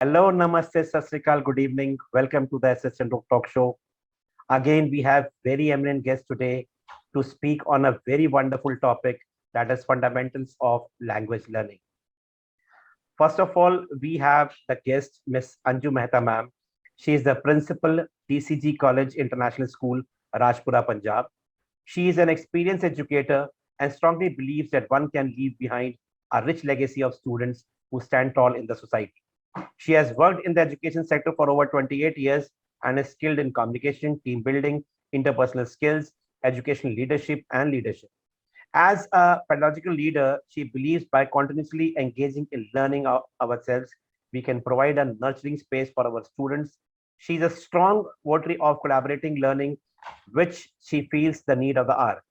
Hello, Namaste, Sasrikal, good evening. Welcome to the S.S.Chandhok talk show. Again, we have very eminent guests today to speak on a very wonderful topic, that is fundamentals of language learning. First of all, we have the guest, Miss Anju Mehta ma'am. She is the principal, DCG College International School, Rajpura, Punjab. She is an experienced educator and strongly believes that one can leave behind a rich legacy of students who stand tall in the society. She has worked in the education sector for over 28 years and is skilled in communication, team building, interpersonal skills, educational leadership, and leadership. As a pedagogical leader, she believes by continuously engaging in learning ourselves, we can provide a nurturing space for our students. She is a strong votary of collaborating learning, which she feels the need of the hour.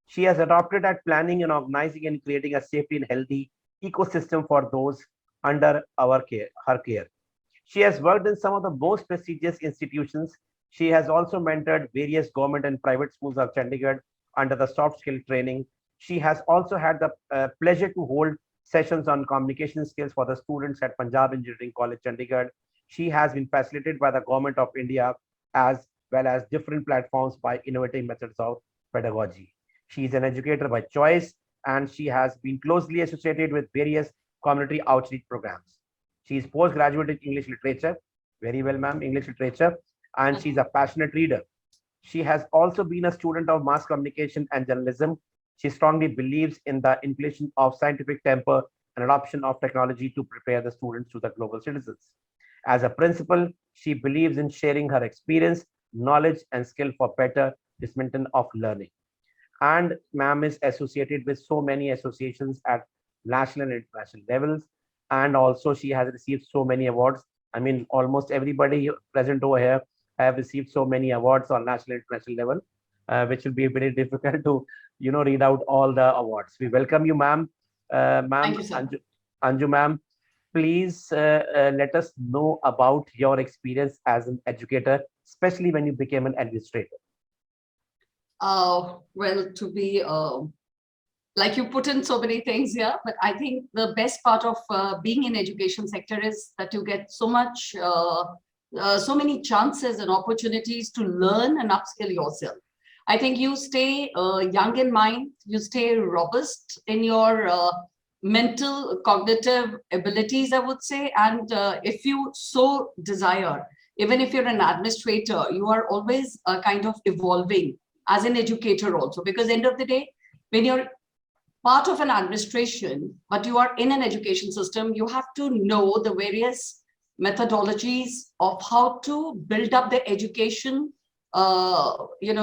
She has adopted at planning and organizing and creating a safety and healthy ecosystem for those under her care. She has worked in some of the most prestigious institutions. She has also mentored various government and private schools of Chandigarh under the soft skill training. She has also had the pleasure to hold sessions on communication skills for the students at Punjab Engineering College, Chandigarh. She has been facilitated by the Government of India as well as different platforms by innovative methods of pedagogy. She is an educator by choice and she has been closely associated with various community outreach programs. She is postgraduate in English literature, very well, ma'am, English literature, and she's a passionate reader. She has also been a student of mass communication and journalism. She strongly believes in the inclusion of scientific temper and adoption of technology to prepare the students to the global citizens. As a principal, she believes in sharing her experience, knowledge, and skill for better dissemination of learning. And ma'am is associated with so many associations at national and international levels. And also she has received so many awards. I mean, almost everybody present over here have received so many awards on national and international level, which will be very difficult to, read out all the awards. We welcome you, ma'am. Ma'am, Thank you, sir. Anju ma'am, please let us know about your experience as an educator, especially when you became an administrator. Well, to be like you put in so many things here, but I think the best part of being in education sector is that you get so many chances and opportunities to learn and upskill yourself. I think you stay young in mind, you stay robust in your mental, cognitive abilities, I would say. And if you so desire, even if you're an administrator, you are always kind of evolving as an educator also, because end of the day, when you're part of an administration, but you are in an education system, you have to know the various methodologies of how to build up the education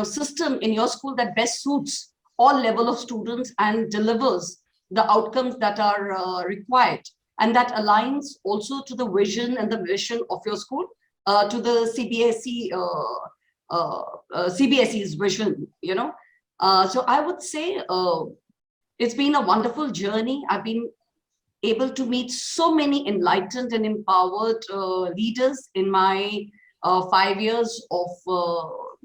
system in your school that best suits all level of students and delivers the outcomes that are required. And that aligns also to the vision and the mission of your school, to the CBSE's vision, So I would say it's been a wonderful journey. I've been able to meet so many enlightened and empowered leaders in my 5 years of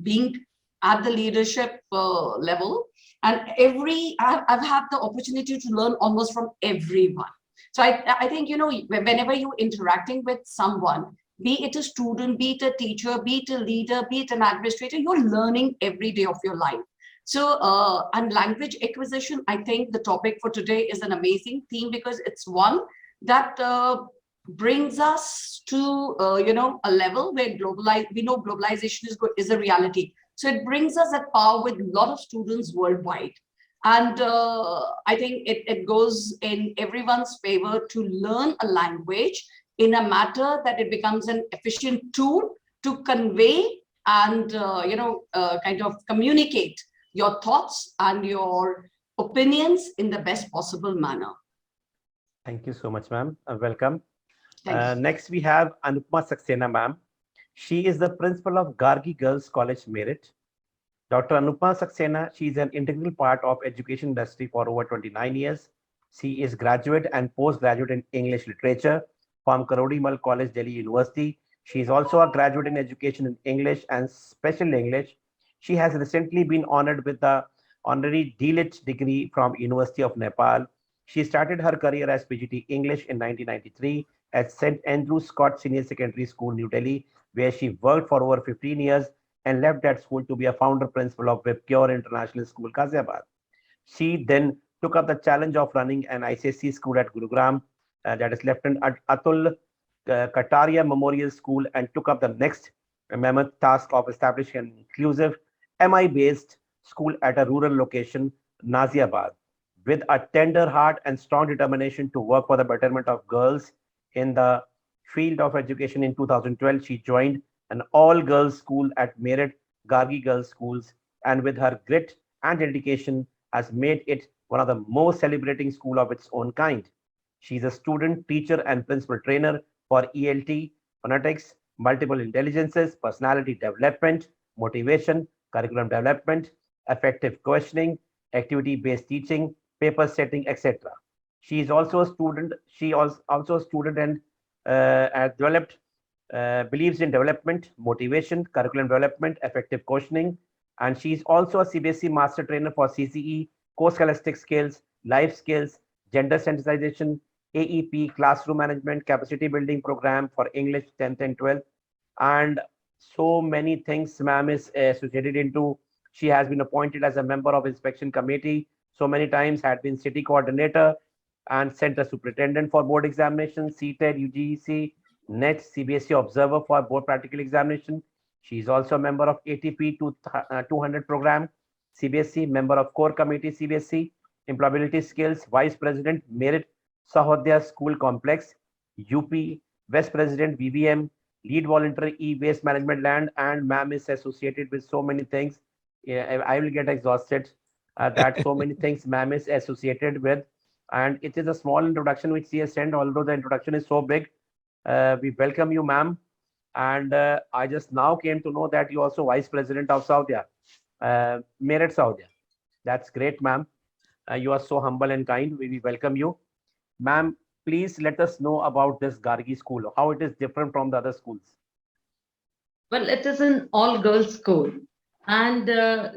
being at the leadership level. And I've had the opportunity to learn almost from everyone. So I think, whenever you're interacting with someone, be it a student, be it a teacher, be it a leader, be it an administrator, you're learning every day of your life. So, and language acquisition, I think the topic for today is an amazing theme, because it's one that brings us to, a level where we know globalization is a reality. So it brings us at par with a lot of students worldwide. And I think it goes in everyone's favor to learn a language in a matter that it becomes an efficient tool to convey and, kind of communicate your thoughts and your opinions in the best possible manner. Thank you so much, ma'am. Welcome. Thanks. Next, we have Anupama Saxena, ma'am. She is the principal of Gargi Girls College, Merit. Dr. Anupama Saxena, she is an integral part of education industry for over 29 years. She is graduate and postgraduate in English literature from Karodi Mal College, Delhi University. She is also a graduate in education in English and special English. She has recently been honored with the honorary D.Litt degree from University of Nepal. She started her career as PGT English in 1993 at St. Andrew Scott Senior Secondary School, New Delhi, where she worked for over 15 years and left that school to be a founder principal of Webcure International School, Ghaziabad. She then took up the challenge of running an ICSE school at Gurugram, that is Lieutenant Atul Kataria Memorial School, and took up the next mammoth task of establishing an inclusive MI-based school at a rural location, Naziabad. With a tender heart and strong determination to work for the betterment of girls in the field of education, in 2012, she joined an all-girls school at Merit Gargi Girls Schools, and with her grit and dedication has made it one of the most celebrating school of its own kind. She is a student, teacher, and principal trainer for ELT, phonetics, multiple intelligences, personality development, motivation, curriculum development, effective questioning, activity-based teaching, paper setting, etc. She is also a student. She also a student and has developed believes in development, motivation, curriculum development, effective questioning, and she is also a CBSE master trainer for CCE, co-scholastic skills, life skills, gender sensitization, AEP, classroom management, capacity building program for English 10th and 12th, and so many things ma'am is associated into. She has been appointed as a member of inspection committee so many times, had been city coordinator and center superintendent for board examinations, CTED, UGC, NET, CBSE observer for board practical examination. She is also a member of ATP 200 program, CBSE, member of core committee, CBSE, employability skills, vice president, Merit Sahodya School Complex, UP, Vice President, VBM, lead volunteer, e-waste management land, and ma'am is associated with so many things. Yeah, I will get exhausted that so many things ma'am is associated with. And it is a small introduction which she has sent, although the introduction is so big. We welcome you, ma'am. And I just now came to know that you also vice president of Saudi, Merit Saudi. That's great, ma'am. You are so humble and kind. We welcome you. Ma'am, please let us know about this Gargi school, how it is different from the other schools. Well, it is an all-girls school. And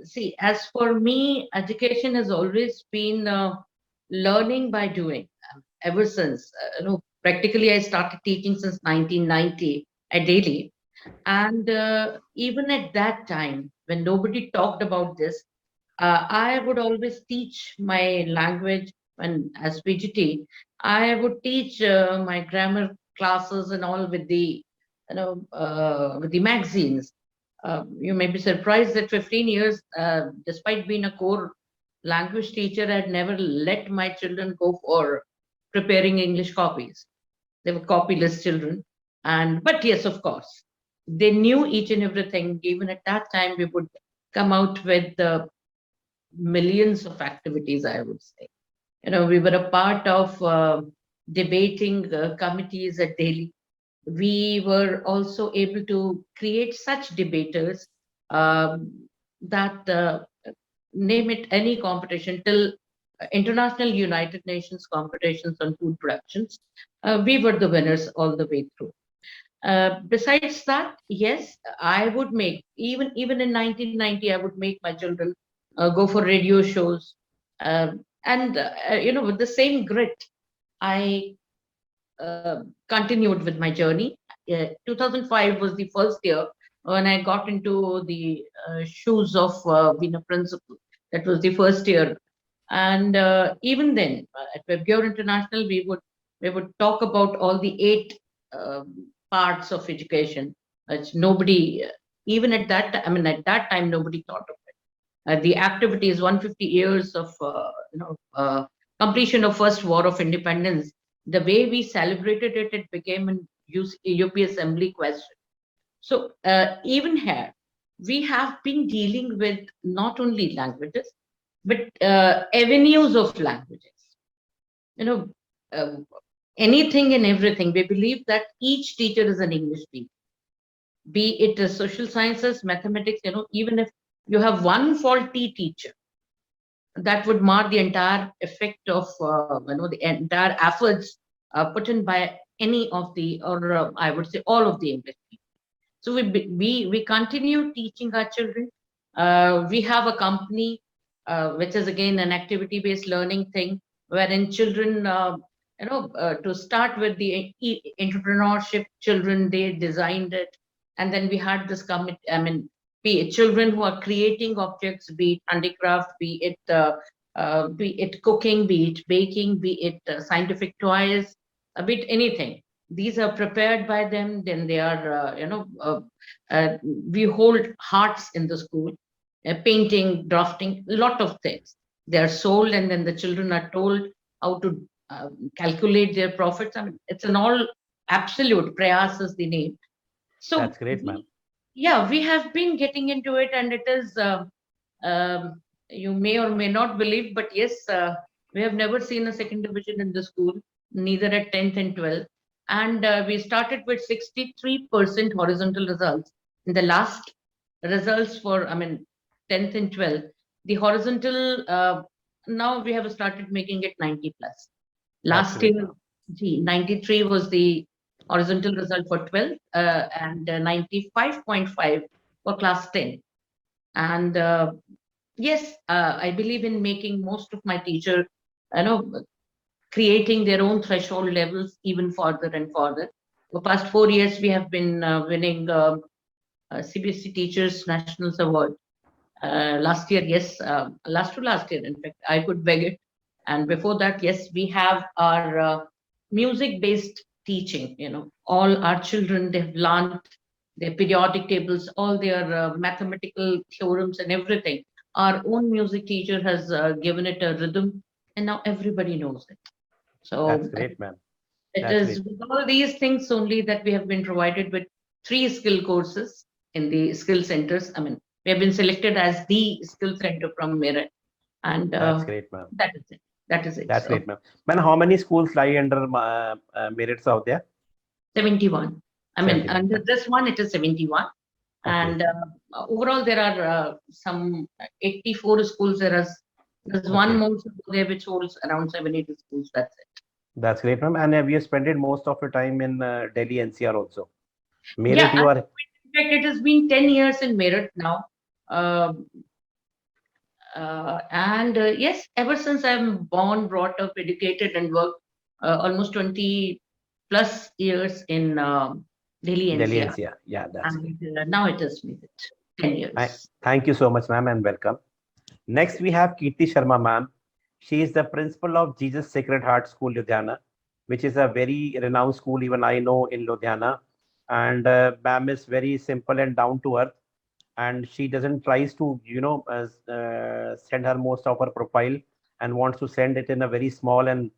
see, as for me, education has always been learning by doing. Ever since, practically I started teaching since 1990 at Delhi. And even at that time, when nobody talked about this, I would always teach my language. And as PGT, I would teach my grammar classes and all with the magazines. You may be surprised that 15 years, despite being a core language teacher, I had never let my children go for preparing English copies. They were copyless children. But yes, of course, they knew each and everything. Even at that time, we would come out with millions of activities, I would say. We were a part of debating committees at Delhi. We were also able to create such debaters that name it any competition till international United Nations competitions on food productions. We were the winners all the way through. Besides that, yes, I would make even in 1990, I would make my children go for radio shows, and with the same grit, I continued with my journey. 2005 was the first year when I got into the shoes of being a principal. That was the first year, and even then, at WebGear International, we would talk about all the eight parts of education. Which nobody, even at that, I mean, at that time, nobody thought of it. The activity is 150 years of completion of first war of independence. The way we celebrated it, it became an UP assembly question. So even here, we have been dealing with not only languages, but avenues of languages. You know, uh, anything and everything. We believe that each teacher is an English teacher, be it social sciences, mathematics. Even if you have one faulty teacher, that would mar the entire effect of the entire efforts put in by any of the, or I would say all of the English teachers. So we continue teaching our children. We have a company which is again an activity-based learning thing, wherein children, to start with the entrepreneurship, children they designed it, and then we had this commit. I mean, be it children who are creating objects, be it handicraft, be it cooking, be it baking, be it scientific toys, a bit anything. These are prepared by them. Then they are, we hold hearts in the school, painting, drafting, a lot of things. They are sold, and then the children are told how to calculate their profits. I mean, it's an all absolute prayas is the name. So That's great, ma'am. yeah, we have been getting into it, and it is you may or may not believe, but yes, we have never seen a second division in the school, neither at 10th and 12th. And we started with 63% horizontal results. In the last results for, I mean, 10th and 12th, the horizontal, now we have started making it 90 plus. That's Last great, year, ma'am. 93 was the horizontal result for 12th, and 95.5 for class 10. And yes, I believe in making most of my teacher, creating their own threshold levels even further and further. For past 4 years, we have been winning CBSE Teachers Nationals Award. Last year, yes, last to last year, in fact, I could beg it. And before that, yes, we have our music-based teaching. All our children, they've learned their periodic tables, all their mathematical theorems and everything. Our own music teacher has given it a rhythm, and now everybody knows it. That's So great, ma'am. it That's is great. with all these things only that we have been provided with 3 skill courses in the skill centers. I mean, we have been selected as the skill center from Merit, and That's great, ma'am. that is it. That is it. That's So great, ma'am. Ma'am, how many schools lie under merits out there? 71. I mean, 71. under this one, it is 71. Okay. And overall, there are some 84 schools. There's one Okay. more school there which holds around 70 schools. That's it. That's great, ma'am. And we have spent most of your time in Delhi NCR also. Merit, Yeah, you are. in fact, it has been 10 years in Merit now. And yes, ever since I'm born, brought up, educated, and worked almost 20 plus years in Delhi Delhi NCR. NCR. Yeah, that's great. And now it is Merit, 10 years. Thank you so much, ma'am, and welcome. Next, we have Kirti Sharma, ma'am. She is the principal of Jesus Sacred Heart School, Ludhiana, which is a very renowned school, even I know in Ludhiana. And ma'am is very simple and down to earth. And she doesn't tries to, send her most of her profile and wants to send it in a very small and,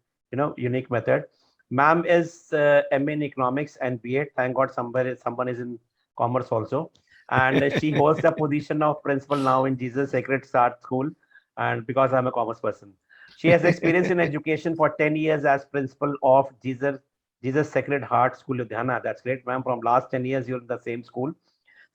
unique method. Ma'am is MA in economics and BA. Thank God someone is in commerce also. And she holds the position of principal now in Jesus Sacred Heart School. And because I'm a commerce person. She has experience in education for 10 years as principal of Jesus Sacred Heart School, Ludhiana. That's great, ma'am. From last 10 years, you're in the same school.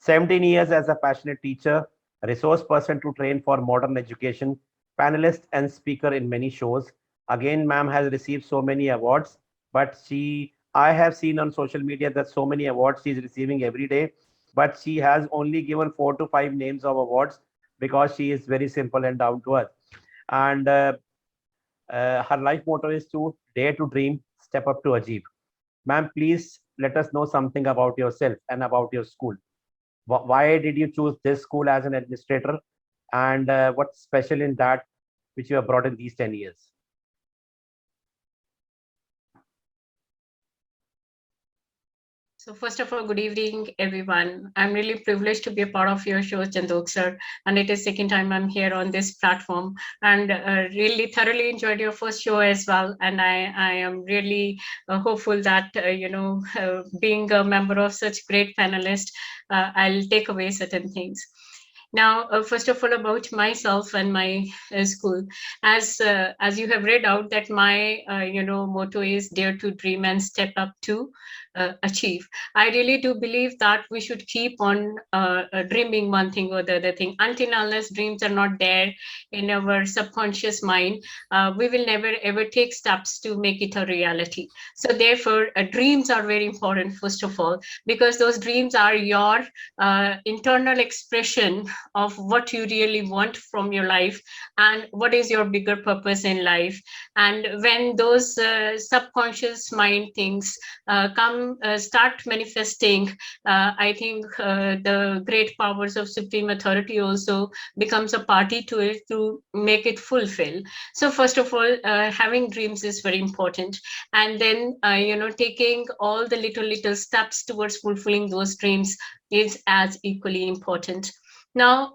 17 years as a passionate teacher, resource person to train for modern education, panelist and speaker in many shows. Again, ma'am has received so many awards, but I have seen on social media that so many awards she is receiving every day, but she has only given 4 to 5 names of awards because she is very simple and down to earth. And her life motto is to dare to dream, step up to achieve. Ma'am, please let us know something about yourself and about your school. Why did you choose this school as an administrator, and what's special in that which you have brought in these 10 years? So first of all, good evening, everyone. I'm really privileged to be a part of your show, Chandhok sir, and it is second time I'm here on this platform, and really thoroughly enjoyed your first show as well. And I am really hopeful that being a member of such great panelists, I'll take away certain things. Now, first of all, about myself and my school, as you have read out that my motto is dare to dream and step up to achieve. I really do believe that we should keep on dreaming one thing or the other thing until unless dreams are not there in our subconscious mind. We will never ever take steps to make it a reality. So therefore, dreams are very important, first of all, because those dreams are your internal expression of what you really want from your life and what is your bigger purpose in life. And when those subconscious mind things start manifesting, I think the great powers of supreme authority also becomes a party to it to make it fulfill. So first of all, having dreams is very important, and then taking all the little steps towards fulfilling those dreams is as equally important. Now,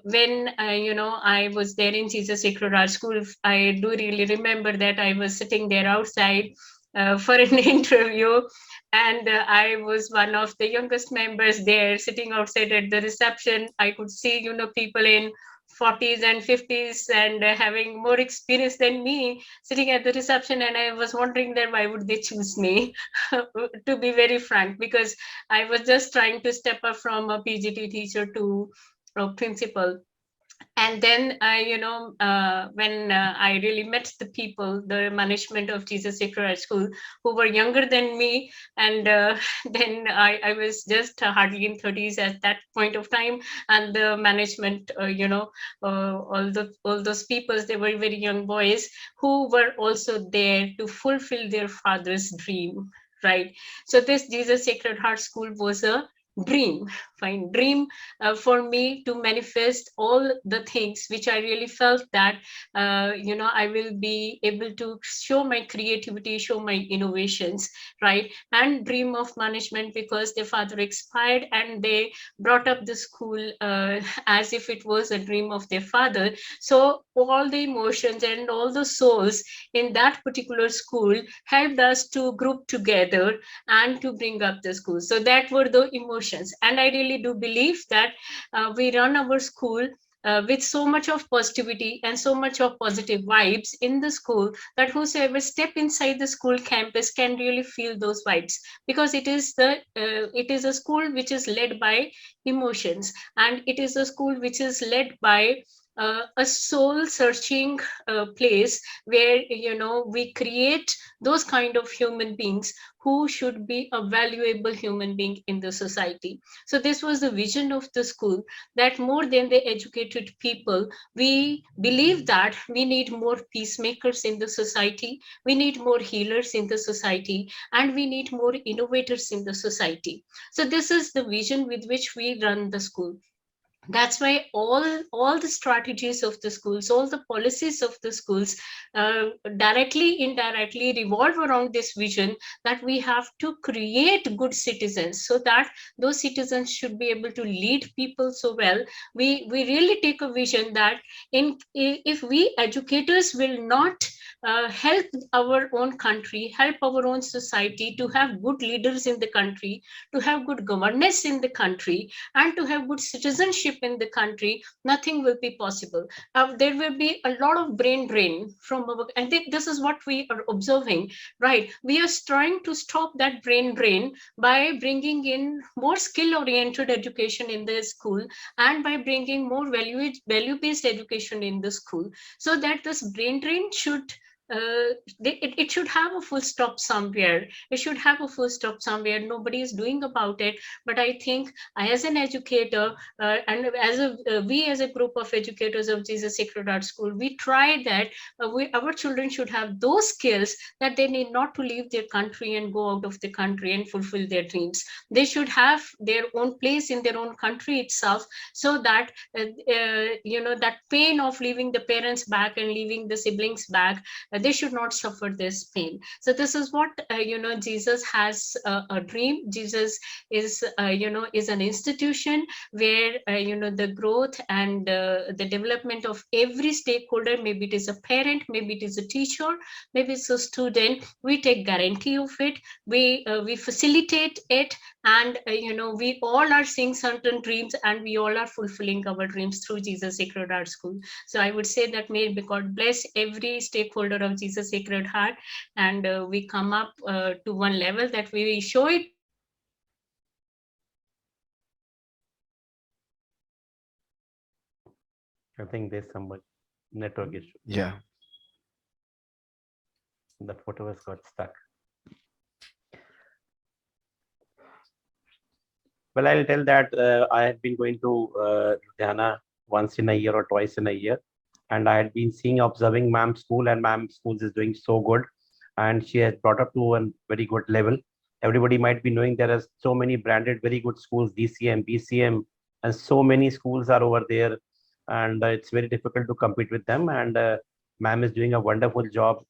when I was there in Jesus Sacred Heart School, I do really remember that I was sitting there outside for an interview, and I was one of the youngest members there, sitting outside at the reception. I could see, people in 40s and 50s and having more experience than me sitting at the reception, and I was wondering that why would they choose me to be very frank, because I was just trying to step up from a PGT teacher to principal. And then when I really met the people, the management of Jesus Sacred Heart School, who were younger than me, and then I was just hardly in 30s at that point of time, and the management all those people, they were very young boys who were also there to fulfill their father's dream, right? So this Jesus Sacred Heart School was a dream, fine dream, for me to manifest all the things which I really felt that I will be able to show my creativity, show my innovations, right? And dream of management, because their father expired and they brought up the school as if it was a dream of their father. So all the emotions and all the souls in that particular school helped us to group together and to bring up the school. So that were the emotions. And I really do believe that we run our school with so much of positivity and so much of positive vibes in the school that whosoever step inside the school campus can really feel those vibes, because it is a school which is led by emotions, and it is a school which is led by a soul searching place where we create those kind of human beings who should be a valuable human being in the society. So this was the vision of the school, that more than the educated people, we believe that we need more peacemakers in the society, we need more healers in the society, and we need more innovators in the society. So this is the vision with which we run the school. That's why all the strategies of the schools, all the policies of the schools directly indirectly revolve around this vision, that we have to create good citizens, so that those citizens should be able to lead people so well. We really take a vision that if we educators will not help our own country, help our own society to have good leaders in the country, to have good governance in the country, and to have good citizenship in the country, nothing will be possible. There will be a lot of brain drain from our, I think this is what we are observing, right? We are trying to stop that brain drain by bringing in more skill oriented education in the school, and by bringing more value based education in the school, so that this brain drain should it should have a full stop somewhere. It should have a full stop somewhere. Nobody is doing about it. But I think I, as an educator, and as we as a group of educators of Jesus Sacred Heart School, we try that our children should have those skills, that they need not to leave their country and go out of the country and fulfill their dreams. They should have their own place in their own country itself, so that that pain of leaving the parents back and leaving the siblings back, they should not suffer this pain. So this is what Jesus has a dream. Jesus is is an institution where the growth and the development of every stakeholder, maybe it is a parent, maybe it is a teacher, maybe it's a student, we take guarantee of it, we facilitate it, and we all are seeing certain dreams, and we all are fulfilling our dreams through Jesus Sacred Heart School. So I would say that may God bless every stakeholder of Jesus Sacred Heart, and we come up to one level that we show it. I think there's some network issue. Yeah. The photo has got stuck. Well, I'll tell that I had been going to Ludhiana once in a year or twice in a year, and I had been observing ma'am's school, and ma'am's schools is doing so good, and she has brought up to a very good level. Everybody might be knowing there are so many branded very good schools, DCM, BCM, and so many schools are over there, and it's very difficult to compete with them. And ma'am is doing a wonderful job.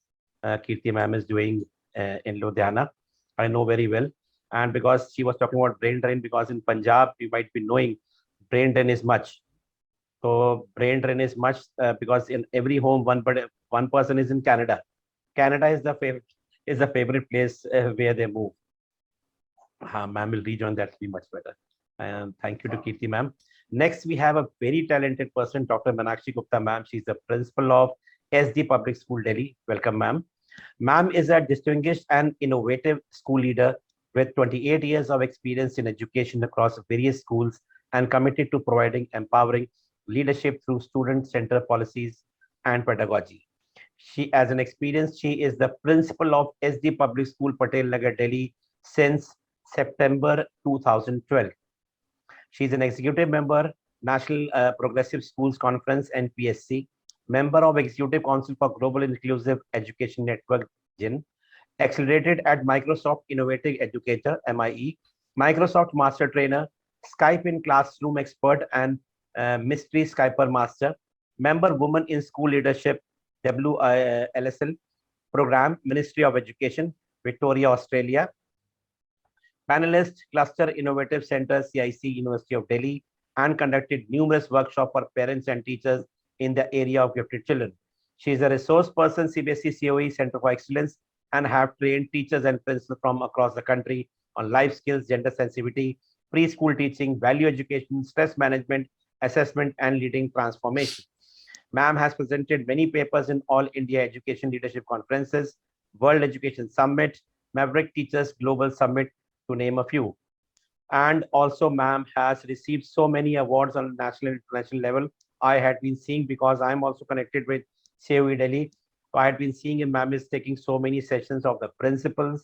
Kirti ma'am is doing in Ludhiana. I know very well. And because she was talking about brain drain, because in Punjab, you might be knowing brain drain is much. So brain drain is much because in every home, one person is in Canada. Canada is the favorite place where they move. Ma'am will rejoin, that will be much better. And thank you to Kirti ma'am. Next, we have a very talented person, Dr. Manakshi Gupta ma'am. She's the principal of SD Public School, Delhi. Welcome, ma'am. Ma'am is a distinguished and innovative school leader with 28 years of experience in education across various schools, and committed to providing empowering leadership through student-centered policies and pedagogy. She is the principal of SD Public School, Patel Nagar, Delhi since September 2012. She is an executive member, National Progressive Schools Conference, NPSC, member of Executive Council for Global Inclusive Education Network, GIN, accelerated at Microsoft Innovative Educator, MIE, Microsoft Master Trainer, Skype in Classroom Expert, and Mystery Skyper Master, member Women in School Leadership, WLSL Program, Ministry of Education, Victoria, Australia, panelist, Cluster Innovative Center, CIC, University of Delhi, and conducted numerous workshops for parents and teachers in the area of gifted children. She is a resource person, CBSE COE Center for Excellence, and have trained teachers and principals from across the country on life skills, gender sensitivity, preschool teaching, value education, stress management, assessment, and leading transformation. Ma'am has presented many papers in All India Education Leadership Conferences, World Education Summit, Maverick Teachers Global Summit, to name a few. And also, ma'am has received so many awards on national and international level. I had been seeing, because I'm also connected with COE Delhi, I had been seeing him. Ma'am is taking so many sessions of the principals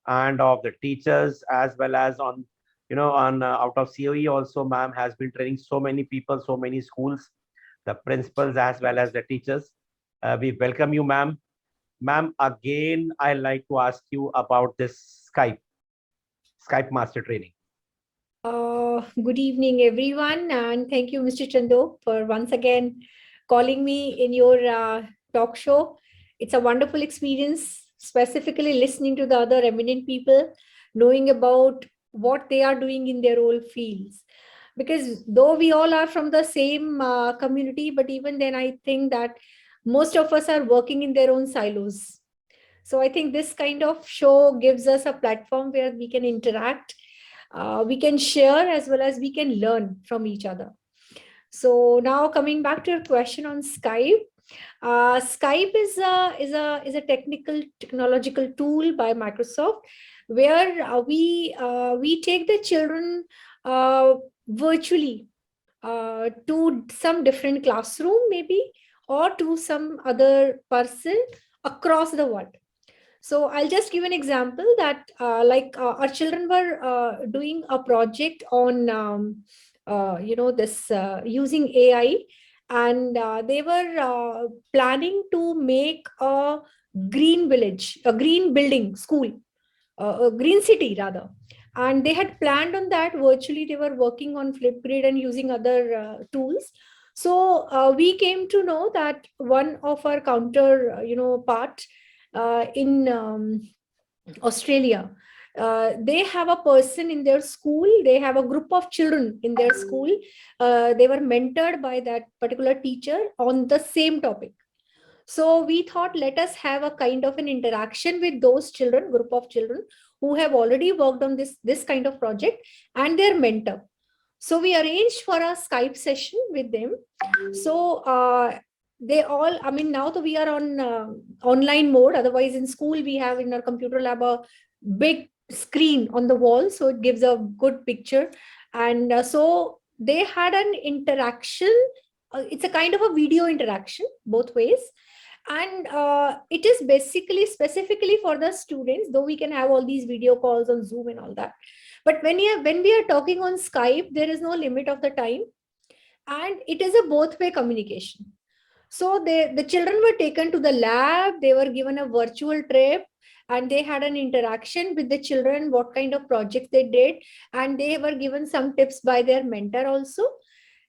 and of the teachers, as well as on, out of COE also. Ma'am has been training so many people, so many schools, the principals as well as the teachers. We welcome you, ma'am. Ma'am, again, I like to ask you about this Skype Master Training. Good evening, everyone, and thank you, Mr. Chandhok, for once again calling me in your talk show. It's a wonderful experience, specifically listening to the other eminent people, knowing about what they are doing in their own fields. Because though we all are from the same community, but even then I think that most of us are working in their own silos. So I think this kind of show gives us a platform where we can interact, we can share, as well as we can learn from each other. So now coming back to your question on Skype, Skype is a technological tool by Microsoft, where we take the children virtually to some different classroom, maybe, or to some other person across the world. So I'll just give an example that our children were doing a project on this using AI, and they were planning to make a green village, a green building school, a green city rather. And they had planned on that virtually. They were working on Flipgrid and using other tools. So we came to know that one of our counter, part in Australia, they have a person in their school. They have a group of children in their school. They were mentored by that particular teacher on the same topic. So we thought, let us have a kind of an interaction with those children, group of children who have already worked on this kind of project, and their mentor. So we arranged for a Skype session with them. So they all, I mean, now that we are on online mode, otherwise in school we have in our computer lab a big screen on the wall, so it gives a good picture. And so they had an interaction. It's a kind of a video interaction both ways. And it is basically specifically for the students, though we can have all these video calls on Zoom and all that. But when we are talking on Skype, there is no limit of the time. And it is a both-way communication. So the children were taken to the lab, they were given a virtual trip, and they had an interaction with the children, what kind of projects they did, and they were given some tips by their mentor also.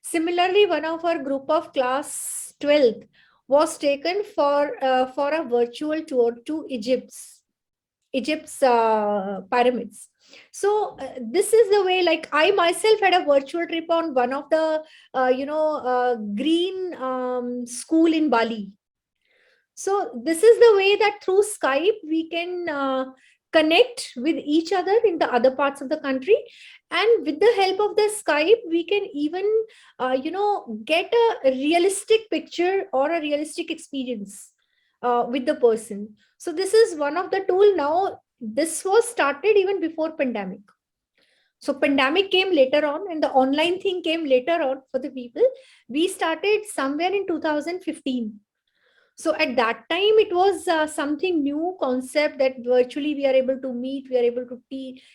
Similarly, one of our group of class 12th was taken for a virtual tour to Egypt's pyramids. So this is the way, like I myself had a virtual trip on one of the green school in Bali. So this is the way that through Skype we can connect with each other in the other parts of the country, and with the help of the Skype we can even get a realistic picture or a realistic experience with the person. So this is one of the tool. Now this was started even before pandemic. So pandemic came later on, and the online thing came later on for the people. We started somewhere in 2015. So at that time, it was something new concept that virtually we are able to meet, we are able to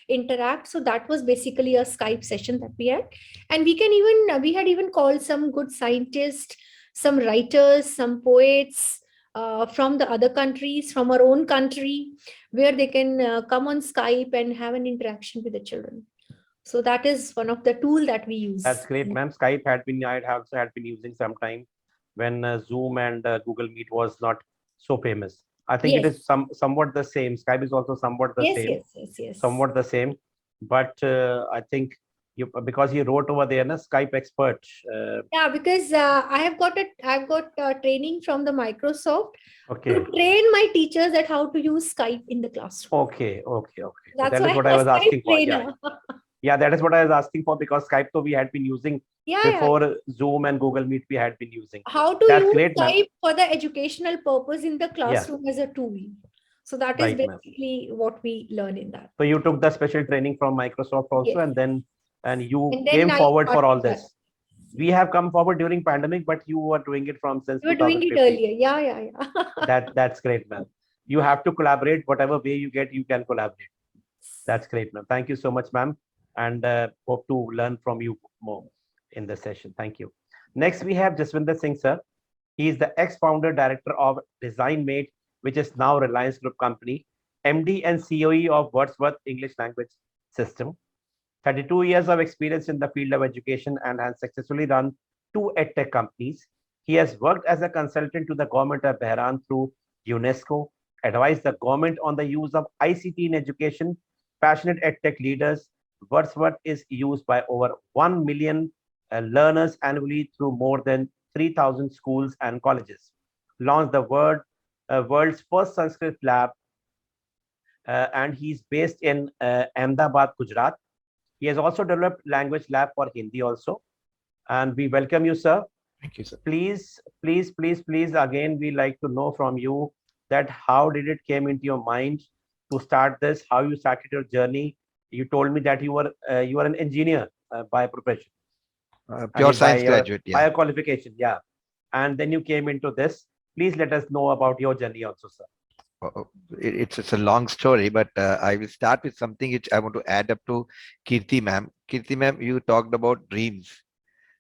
interact. So that was basically a Skype session that we had. And we had even called some good scientists, some writers, some poets from the other countries, from our own country, where they can come on Skype and have an interaction with the children. So that is one of the tools that we use. That's great, ma'am. Skype I also had been using sometime when Zoom and Google Meet was not so famous. I think it is somewhat the same. Skype is also somewhat the same. Yes. Somewhat the same. But I think because you wrote over there, Skype expert. Yeah, because I've got training from the Microsoft to train my teachers at how to use Skype in the classroom. Okay. That's that is what I was asking for. Yeah, that is what I was asking for, because Skype we had been using before Zoom and Google Meet we had been using. How to use Skype for the educational purpose in the classroom as a tool. So that is basically what we learn in that. So you took the special training from Microsoft also, and you came forward for all this. We have come forward during pandemic, but you were doing it since you were doing it earlier. Yeah. That's great, ma'am. You have to collaborate. Whatever way you get, you can collaborate. That's great, ma'am. Thank you so much, ma'am. And hope to learn from you more in this session. Thank you. Next, we have Jaswinder Singh, sir. He is the ex-founder director of DesignMate, which is now Reliance Group company, MD and COE of Wordsworth English Language System. 32 years of experience in the field of education and has successfully run 2 edtech companies. He has worked as a consultant to the government of Bahrain through UNESCO, advised the government on the use of ICT in education, passionate edtech leaders. Wordsworth is used by over 1 million learners annually through more than 3,000 schools and colleges. launched the world's first Sanskrit lab, and he's based in Ahmedabad, Gujarat. He has also developed language lab for Hindi also. And we welcome you, sir. Thank you, sir. Please, again, we like to know from you that how did it came into your mind to start this, how you started your journey. You told me that you were an engineer by profession. Pure By science your graduate, yeah. higher qualification, yeah. And then you came into this. Please let us know about your journey also, sir. It's a long story, but I will start with something which I want to add up to Kirti ma'am. Kirti ma'am, you talked about dreams.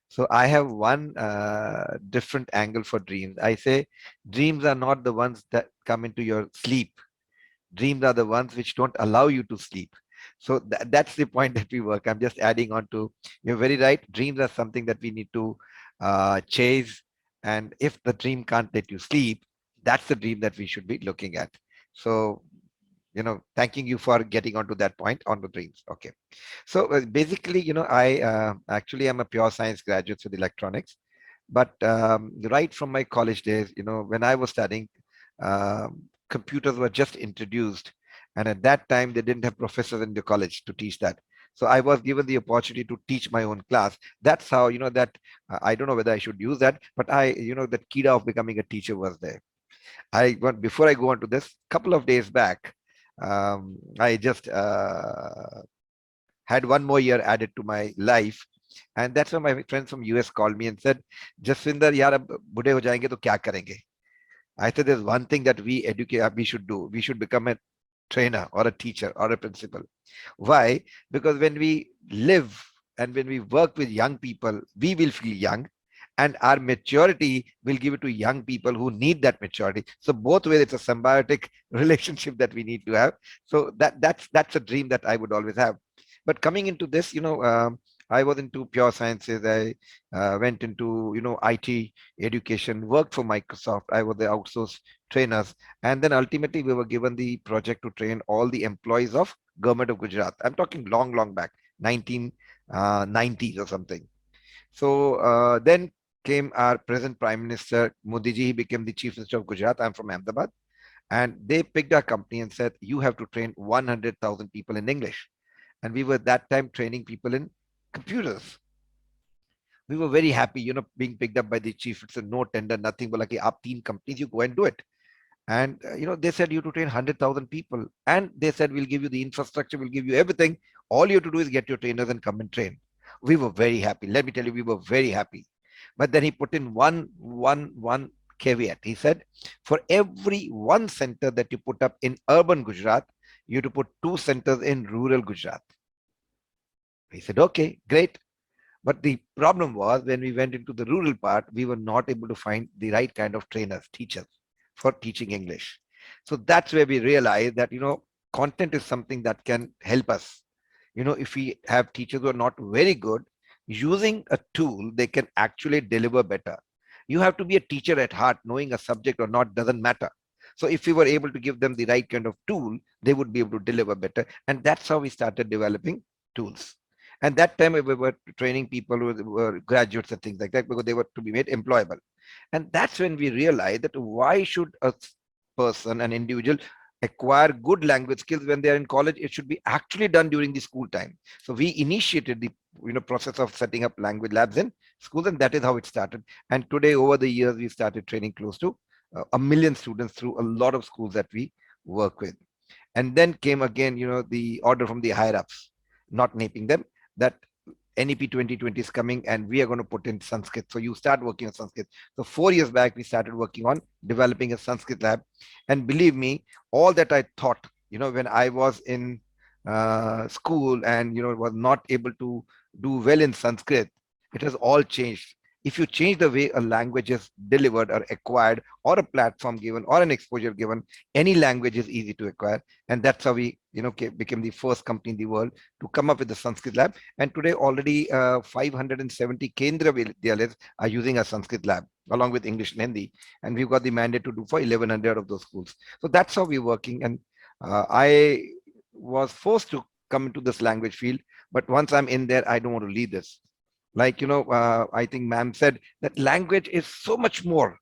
So I have one different angle for dreams. I say dreams are not the ones that come into your sleep. Dreams are the ones which don't allow you to sleep. So that's the point that we work. I'm just adding on to, you're very right. Dreams are something that we need to chase. And if the dream can't let you sleep, that's the dream that we should be looking at. So, thanking you for getting onto that point on the dreams. Okay. So basically, I actually am a pure science graduate with electronics. But right from my college days, when I was studying, computers were just introduced. And at that time, they didn't have professors in the college to teach that. So I was given the opportunity to teach my own class. That's how, that I don't know whether I should use that, but that key of becoming a teacher was there. Before I go on to this, couple of days back, I just had one more year added to my life. And that's when my friends from US called me and said, Jaswinder, yaar, ab budhe ho jayenge to kya karenge? I said, there's one thing that we should do. We should become a trainer or a teacher or a principal. Why? Because when we live and when we work with young people, we will feel young, and our maturity will give it to young people who need that maturity. So both ways, it's a symbiotic relationship that we need to have. So that's a dream that I would always have. But coming into this, I was into pure sciences. I went into, IT education, worked for Microsoft. I was the outsourced trainers. And then ultimately we were given the project to train all the employees of government of Gujarat. I'm talking long, long back, 1990s or something. So then came our present Prime Minister, Modi ji. He became the Chief Minister of Gujarat. I'm from Ahmedabad. And they picked our company and said, you have to train 100,000 people in English. And we were that time training people in computers. We were very happy, being picked up by the chief. It's a no tender, nothing. But like, up 3 companies, you go and do it. And, they said you to train 100,000 people. And they said, we'll give you the infrastructure, we'll give you everything. All you have to do is get your trainers and come and train. We were very happy. Let me tell you, we were very happy. But then he put in one caveat. He said, for every one center that you put up in urban Gujarat, you have to put 2 centers in rural Gujarat. He said, okay, great. But the problem was when we went into the rural part, we were not able to find the right kind of trainers, teachers for teaching English. So that's where we realized that, content is something that can help us. If we have teachers who are not very good, using a tool, they can actually deliver better. You have to be a teacher at heart. Knowing a subject or not doesn't matter. So if we were able to give them the right kind of tool, they would be able to deliver better. And that's how we started developing tools. And that time we were training people who were graduates and things like that, because they were to be made employable. And that's when we realized that why should a person, an individual, acquire good language skills when they are in college? It should be actually done during the school time. So we initiated the process of setting up language labs in schools, and that is how it started. And today, over the years, we started training close to 1 million students through a lot of schools that we work with. And then came again, the order from the higher ups, not naming them, that NEP 2020 is coming and we are going to put in Sanskrit. So you start working on Sanskrit. So 4 years back, we started working on developing a Sanskrit lab. And believe me, all that I thought, when I was in school and, was not able to do well in Sanskrit, it has all changed. If you change the way a language is delivered or acquired, or a platform given or an exposure given, any language is easy to acquire. And that's how we, became the first company in the world to come up with the Sanskrit lab. And today already 570 Kendra Vidyalayas are using a Sanskrit lab along with English and Hindi. And we've got the mandate to do for 1100 of those schools. So that's how we're working. And I was forced to come into this language field. But once I'm in there, I don't want to leave this. Like, I think ma'am said that language is so much more,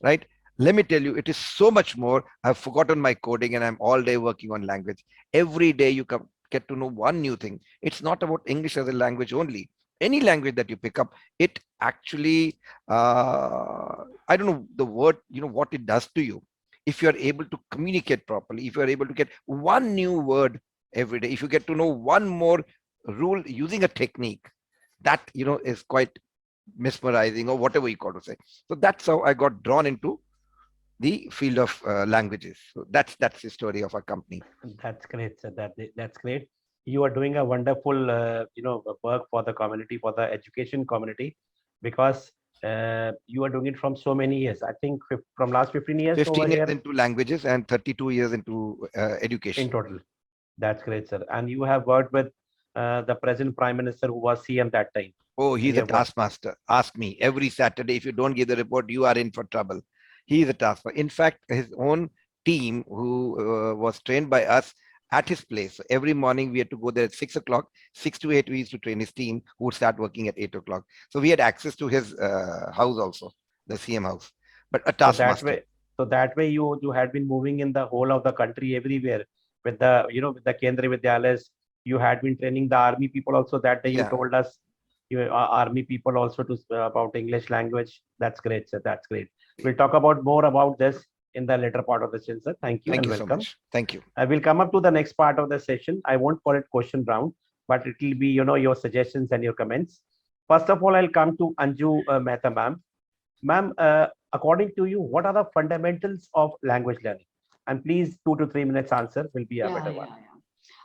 right? let me tell you, it is so much more. I've forgotten my coding and I'm all day working on language. Every day you get to know one new thing. It's not about English as a language only. Any language that you pick up, it actually, I don't know the word, what it does to you. If you're able to communicate properly, if you're able to get one new word every day, if you get to know one more rule using a technique, that, is quite mesmerizing, or whatever you got to say. So that's how I got drawn into the field of languages. So that's the story of our company. That's great, sir. That's great. You are doing a wonderful, work for the community, for the education community, because you are doing it from so many years. I think from last 15 years 15 over years here into languages and 32 years into education. in total. That's great, sir. And you have worked with the present Prime Minister, who was CM that time. Oh, he's a taskmaster. Ask me every Saturday. If you don't give the report, you are in for trouble. He's a taskmaster. In fact, his own team, who was trained by us at his place. So every morning we had to go there at 6 o'clock. 6 to 8, we used to train his team, who would start working at 8 o'clock. So we had access to his house also, the CM house. But a taskmaster. So that way you had been moving in the whole of the country, everywhere, with the with the Kendriya Vidyalayas. You had been training the army people also. That day you told us army people also to about English language. That's great, sir. That's great. We'll talk about more about this in the later part of the session, sir. Thank you. Thank and you welcome. so much. Thank you. I will come up to the next part of the session. I won't call it question round, but it will be your suggestions and your comments. First of all, I'll come to Anju Mehta, ma'am. Ma'am, according to you, what are the fundamentals of language learning? And please, 2 to 3 minutes answer will be a better one.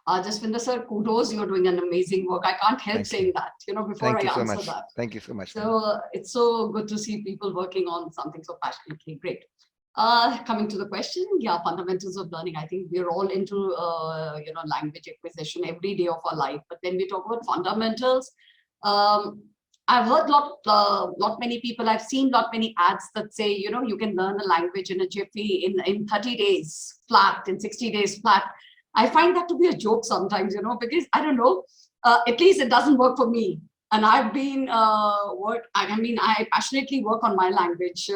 Jaswinder sir, kudos, you're doing an amazing work. I can't help saying that, before I answer that. Thank you so much. So it's so good to see people working on something so passionately. Great. Coming to the question, fundamentals of learning. I think we're all into, language acquisition every day of our life. But when we talk about fundamentals, I've heard lot many people, I've seen many ads that say, you can learn a language in a jiffy in 30 days flat, in 60 days flat. I find that to be a joke sometimes, because I don't know, at least it doesn't work for me. And I've been I passionately work on my language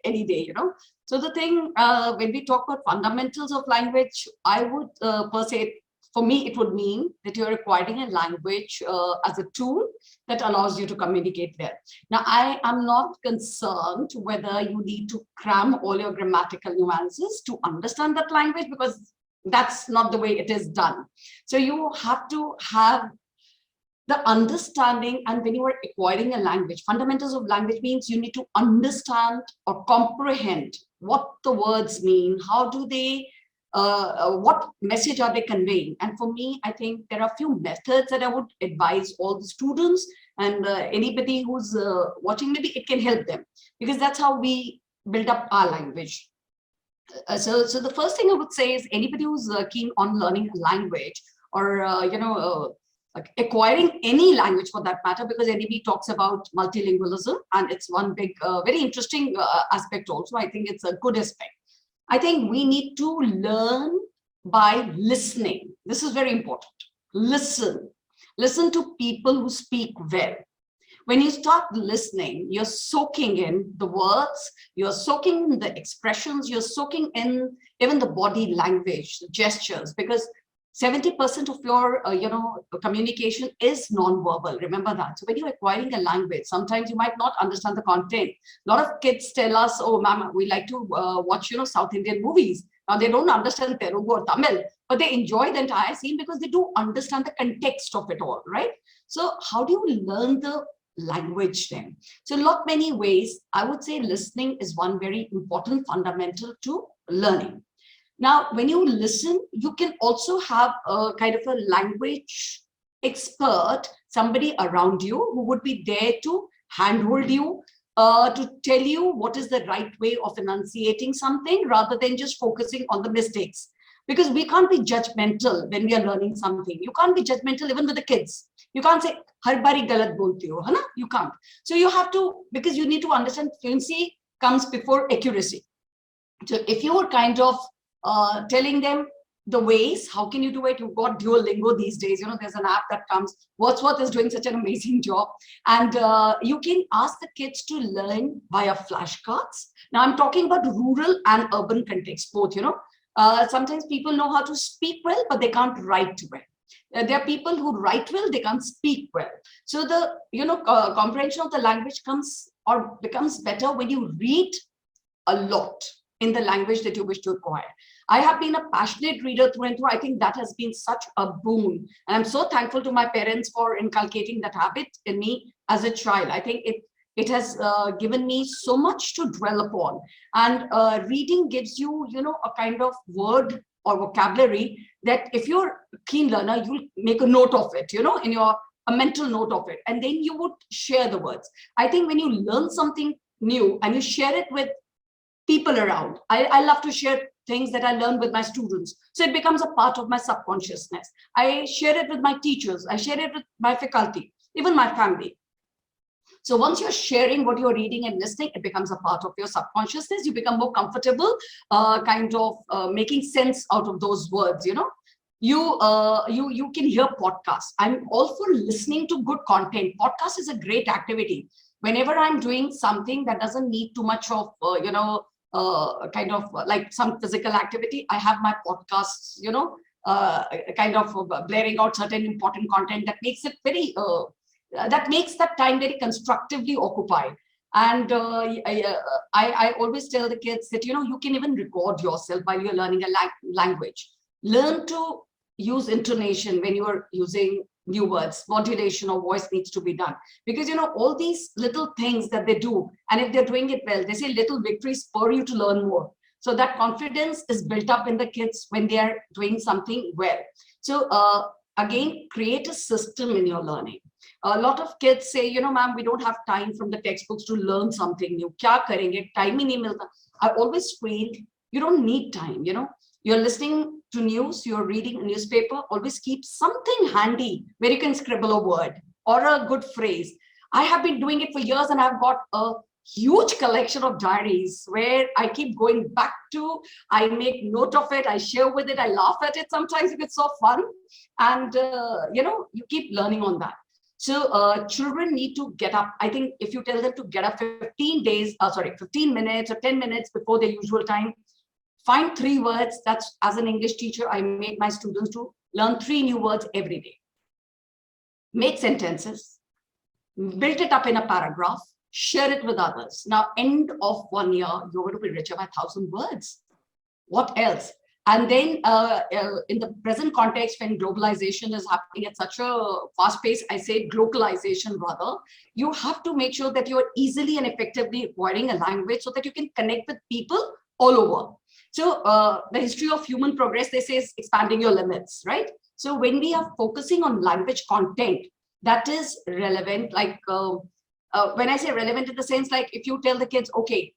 any day, So the thing, when we talk about fundamentals of language, I would per se, for me, it would mean that you're acquiring a language as a tool that allows you to communicate there. Now, I am not concerned whether you need to cram all your grammatical nuances to understand that language, because that's not the way it is done. So you have to have the understanding, and when you are acquiring a language, fundamentals of language means you need to understand or comprehend what the words mean, how do they, what message are they conveying. And for me, I think there are a few methods that I would advise all the students and anybody who's watching, maybe it can help them, because that's how we build up our language. So the first thing I would say is anybody who's keen on learning a language, or acquiring any language for that matter, because anybody talks about multilingualism, and it's one big, very interesting aspect also. I think it's a good aspect. I think we need to learn by listening. This is very important. Listen to people who speak well. When you start listening, you're soaking in the words, you're soaking in the expressions, you're soaking in even the body language, the gestures, because 70% of your communication is non-verbal. Remember that. So when you're acquiring a language, sometimes you might not understand the content. A lot of kids tell us, oh, mama, we like to watch South Indian movies. Now they don't understand Telugu or Tamil, but they enjoy the entire scene because they do understand the context of it all, right? So how do you learn the language then? So many ways, I would say listening is one very important fundamental to learning. Now, when you listen, you can also have a kind of a language expert, somebody around you who would be there to handhold you, to tell you what is the right way of enunciating something, rather than just focusing on the mistakes. Because we can't be judgmental when we are learning something. You can't be judgmental even with the kids. You can't say, har bari galat bolte ho, hai na? You can't. So you have to, because you need to understand fluency comes before accuracy. So if you were kind of telling them, the ways. How can you do it? You've got Duolingo these days. There's an app that comes. Wordsworth is doing such an amazing job. And you can ask the kids to learn via flashcards. Now, I'm talking about rural and urban context, both, sometimes people know how to speak well, but they can't write well. There are people who write well, they can't speak well. So the, comprehension of the language comes or becomes better when you read a lot in the language that you wish to acquire. I have been a passionate reader through and through. I think that has been such a boon. And I'm so thankful to my parents for inculcating that habit in me as a child. I think it has given me so much to dwell upon. And reading gives you, a kind of word or vocabulary that if you're a keen learner, you'll make a note of it, in a mental note of it. And then you would share the words. I think when you learn something new and you share it with people around, I love to share things that I learn with my students. So it becomes a part of my subconsciousness. I share it with my teachers. I share it with my faculty, even my family. So once you're sharing what you're reading and listening, it becomes a part of your subconsciousness. You become more comfortable, making sense out of those words. You can hear podcasts. I'm all for listening to good content. Podcast is a great activity. Whenever I'm doing something that doesn't need too much of, like some physical activity, I have my podcasts, blaring out certain important content that makes it very, that makes that time very constructively occupied. And I always tell the kids that, you can even record yourself while you're learning a language. Learn to use intonation when you're using new words. Modulation of voice needs to be done, because all these little things that they do, and if they're doing it well, they say little victories spur you to learn more. So that confidence is built up in the kids when they are doing something well. So again, create a system in your learning. A lot of kids say, ma'am, we don't have time from the textbooks to learn something new. Kya karenge? Time hi nahi milta. I always feel you don't need time. You're listening to news, you're reading a newspaper, always keep something handy where you can scribble a word or a good phrase. I have been doing it for years, and I've got a huge collection of diaries where I keep going back to. I make note of it, I share with it, I laugh at it sometimes if it's so fun. And, you keep learning on that. So children need to get up. I think if you tell them to get up 15 minutes or 10 minutes before their usual time, find 3 words. That's, as an English teacher, I made my students to learn 3 new words every day. Make sentences, build it up in a paragraph, share it with others. Now, end of 1 year, you're going to be richer by 1,000 words. What else? And then in the present context, when globalization is happening at such a fast pace, I say globalization rather, you have to make sure that you're easily and effectively acquiring a language so that you can connect with people all over. So the history of human progress, they say, is expanding your limits, right? So when we are focusing on language content that is relevant, like when I say relevant in the sense, like if you tell the kids, okay,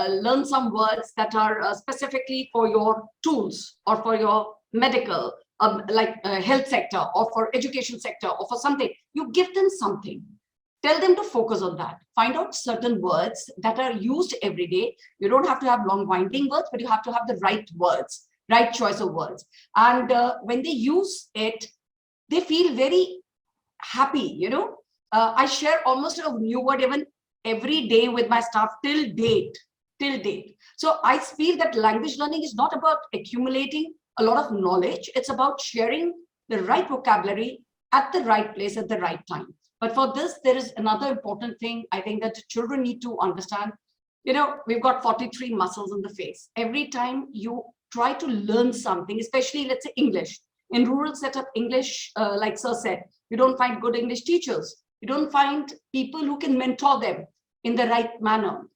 learn some words that are specifically for your tools or for your medical, health sector, or for education sector, or for something, you give them something. Tell them to focus on that. Find out certain words that are used every day. You don't have to have long winding words, but you have to have the right words, right choice of words. And when they use it, they feel very happy, I share almost a new word even every day with my staff till date. So I feel that language learning is not about accumulating a lot of knowledge. It's about sharing the right vocabulary at the right place at the right time. But for this, there is another important thing I think that children need to understand. We've got 43 muscles in the face. Every time you try to learn something, especially let's say English, in rural setup, English, like Sir said, you don't find good English teachers. You don't find people who can mentor them in the right manner.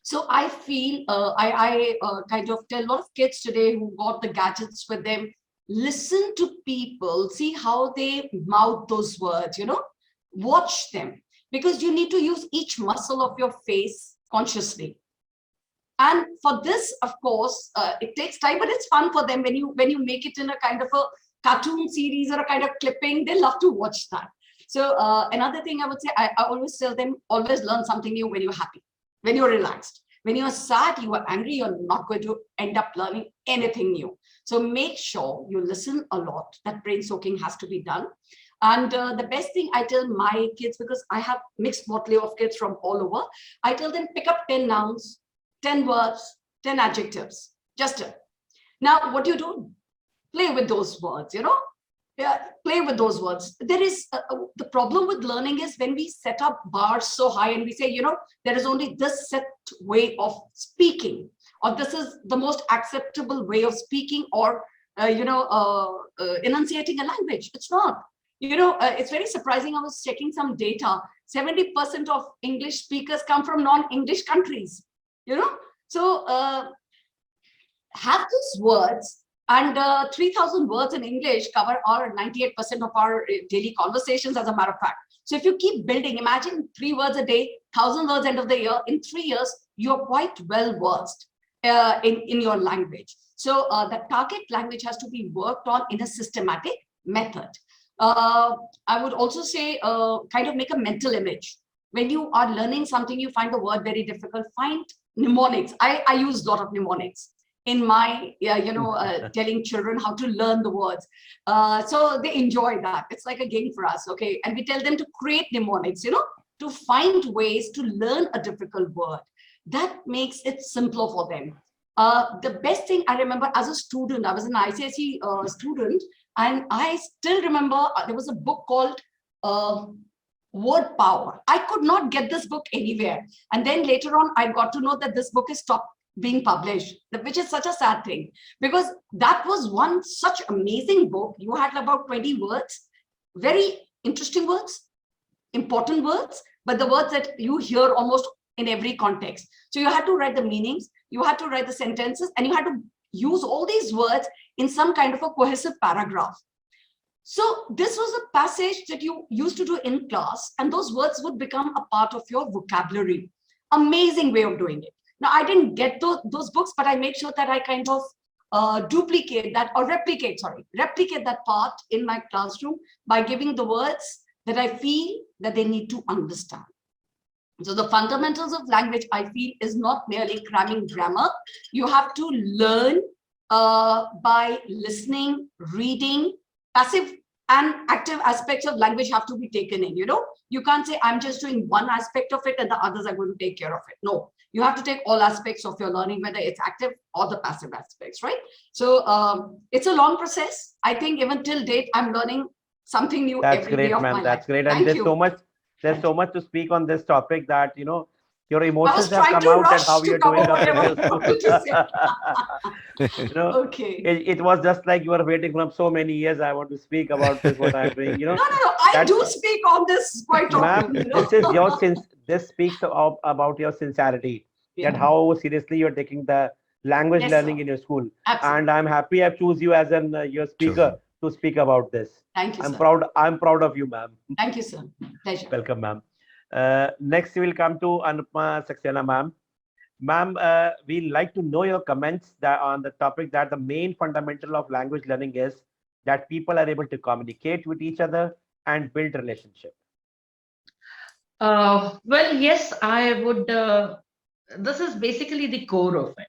So I feel, I kind of tell a lot of kids today who got the gadgets with them, listen to people, see how they mouth those words, watch them, because you need to use each muscle of your face consciously. And for this, of course, it takes time, but it's fun for them when you make it in a kind of a cartoon series or a kind of clipping. They love to watch that. So another thing I would say, I always tell them, always learn something new when you're happy, when you're relaxed. When you're sad, you are angry, you're not going to end up learning anything new. So make sure you listen a lot. That brain soaking has to be done. And the best thing I tell my kids, because I have mixed motley of kids from all over, I tell them pick up 10 nouns, 10 verbs, 10 adjectives. Just now, what do? Play with those words, Yeah, play with those words. There is the problem with learning is when we set up bars so high and we say, there is only this set way of speaking, or this is the most acceptable way of speaking, or enunciating a language. It's not. It's very surprising. I was checking some data. 70% of English speakers come from non-English countries. So have these words. And 3,000 words in English cover our 98% of our daily conversations, as a matter of fact. So if you keep building, imagine 3 words a day, 1,000 words end of the year, in 3 years, you're quite well versed in your language. So the target language has to be worked on in a systematic method. I would also say kind of make a mental image. When you are learning something, you find the word very difficult, find mnemonics. I use a lot of mnemonics in my, telling children how to learn the words. So they enjoy that. It's like a game for us, okay? And we tell them to create mnemonics, to find ways to learn a difficult word. That makes it simpler for them. The best thing I remember as a student, I was an ICSE student, and I still remember there was a book called Word Power. I could not get this book anywhere. And then later on, I got to know that this book is stopped being published, which is such a sad thing, because that was one such amazing book. You had about 20 words, very interesting words, important words, but the words that you hear almost in every context. So you had to write the meanings, you had to write the sentences, and you had to use all these words in some kind of a cohesive paragraph. So this was a passage that you used to do in class, and those words would become a part of your vocabulary. Amazing way of doing it. Now, I didn't get those books, but I made sure that I kind of replicate that part in my classroom by giving the words that I feel that they need to understand. So the fundamentals of language, I feel, is not merely cramming grammar. You have to learn by listening, reading. Passive and active aspects of language have to be taken in. You can't say, I'm just doing one aspect of it and the others are going to take care of it. No, you have to take all aspects of your learning, whether it's active or the passive aspects, right? So it's a long process. I think even till date, I'm learning something new every day of my life. That's great. And Thank there's you. there's so much to speak on this topic that, your emotions have trying come to out and rush how to you're cover doing whatever I up wanted to say. you know, Okay. it was just like you were waiting from so many years. I want to speak about this, what I'm doing, No. I do speak on this quite often. Ma'am, this is this speaks about your sincerity and how seriously you're taking the language learning in your school. Absolutely. And I'm happy I choose you as your speaker to speak about this. Thank you, I'm sir. proud. I'm proud of you, ma'am. Thank you, sir. Pleasure. Welcome, ma'am. Next, we will come to Anupma Saxena, ma'am. Ma'am, we'd like to know your comments on the topic that the main fundamental of language learning is that people are able to communicate with each other and build relationship. Well, yes, I would. This is basically the core of it.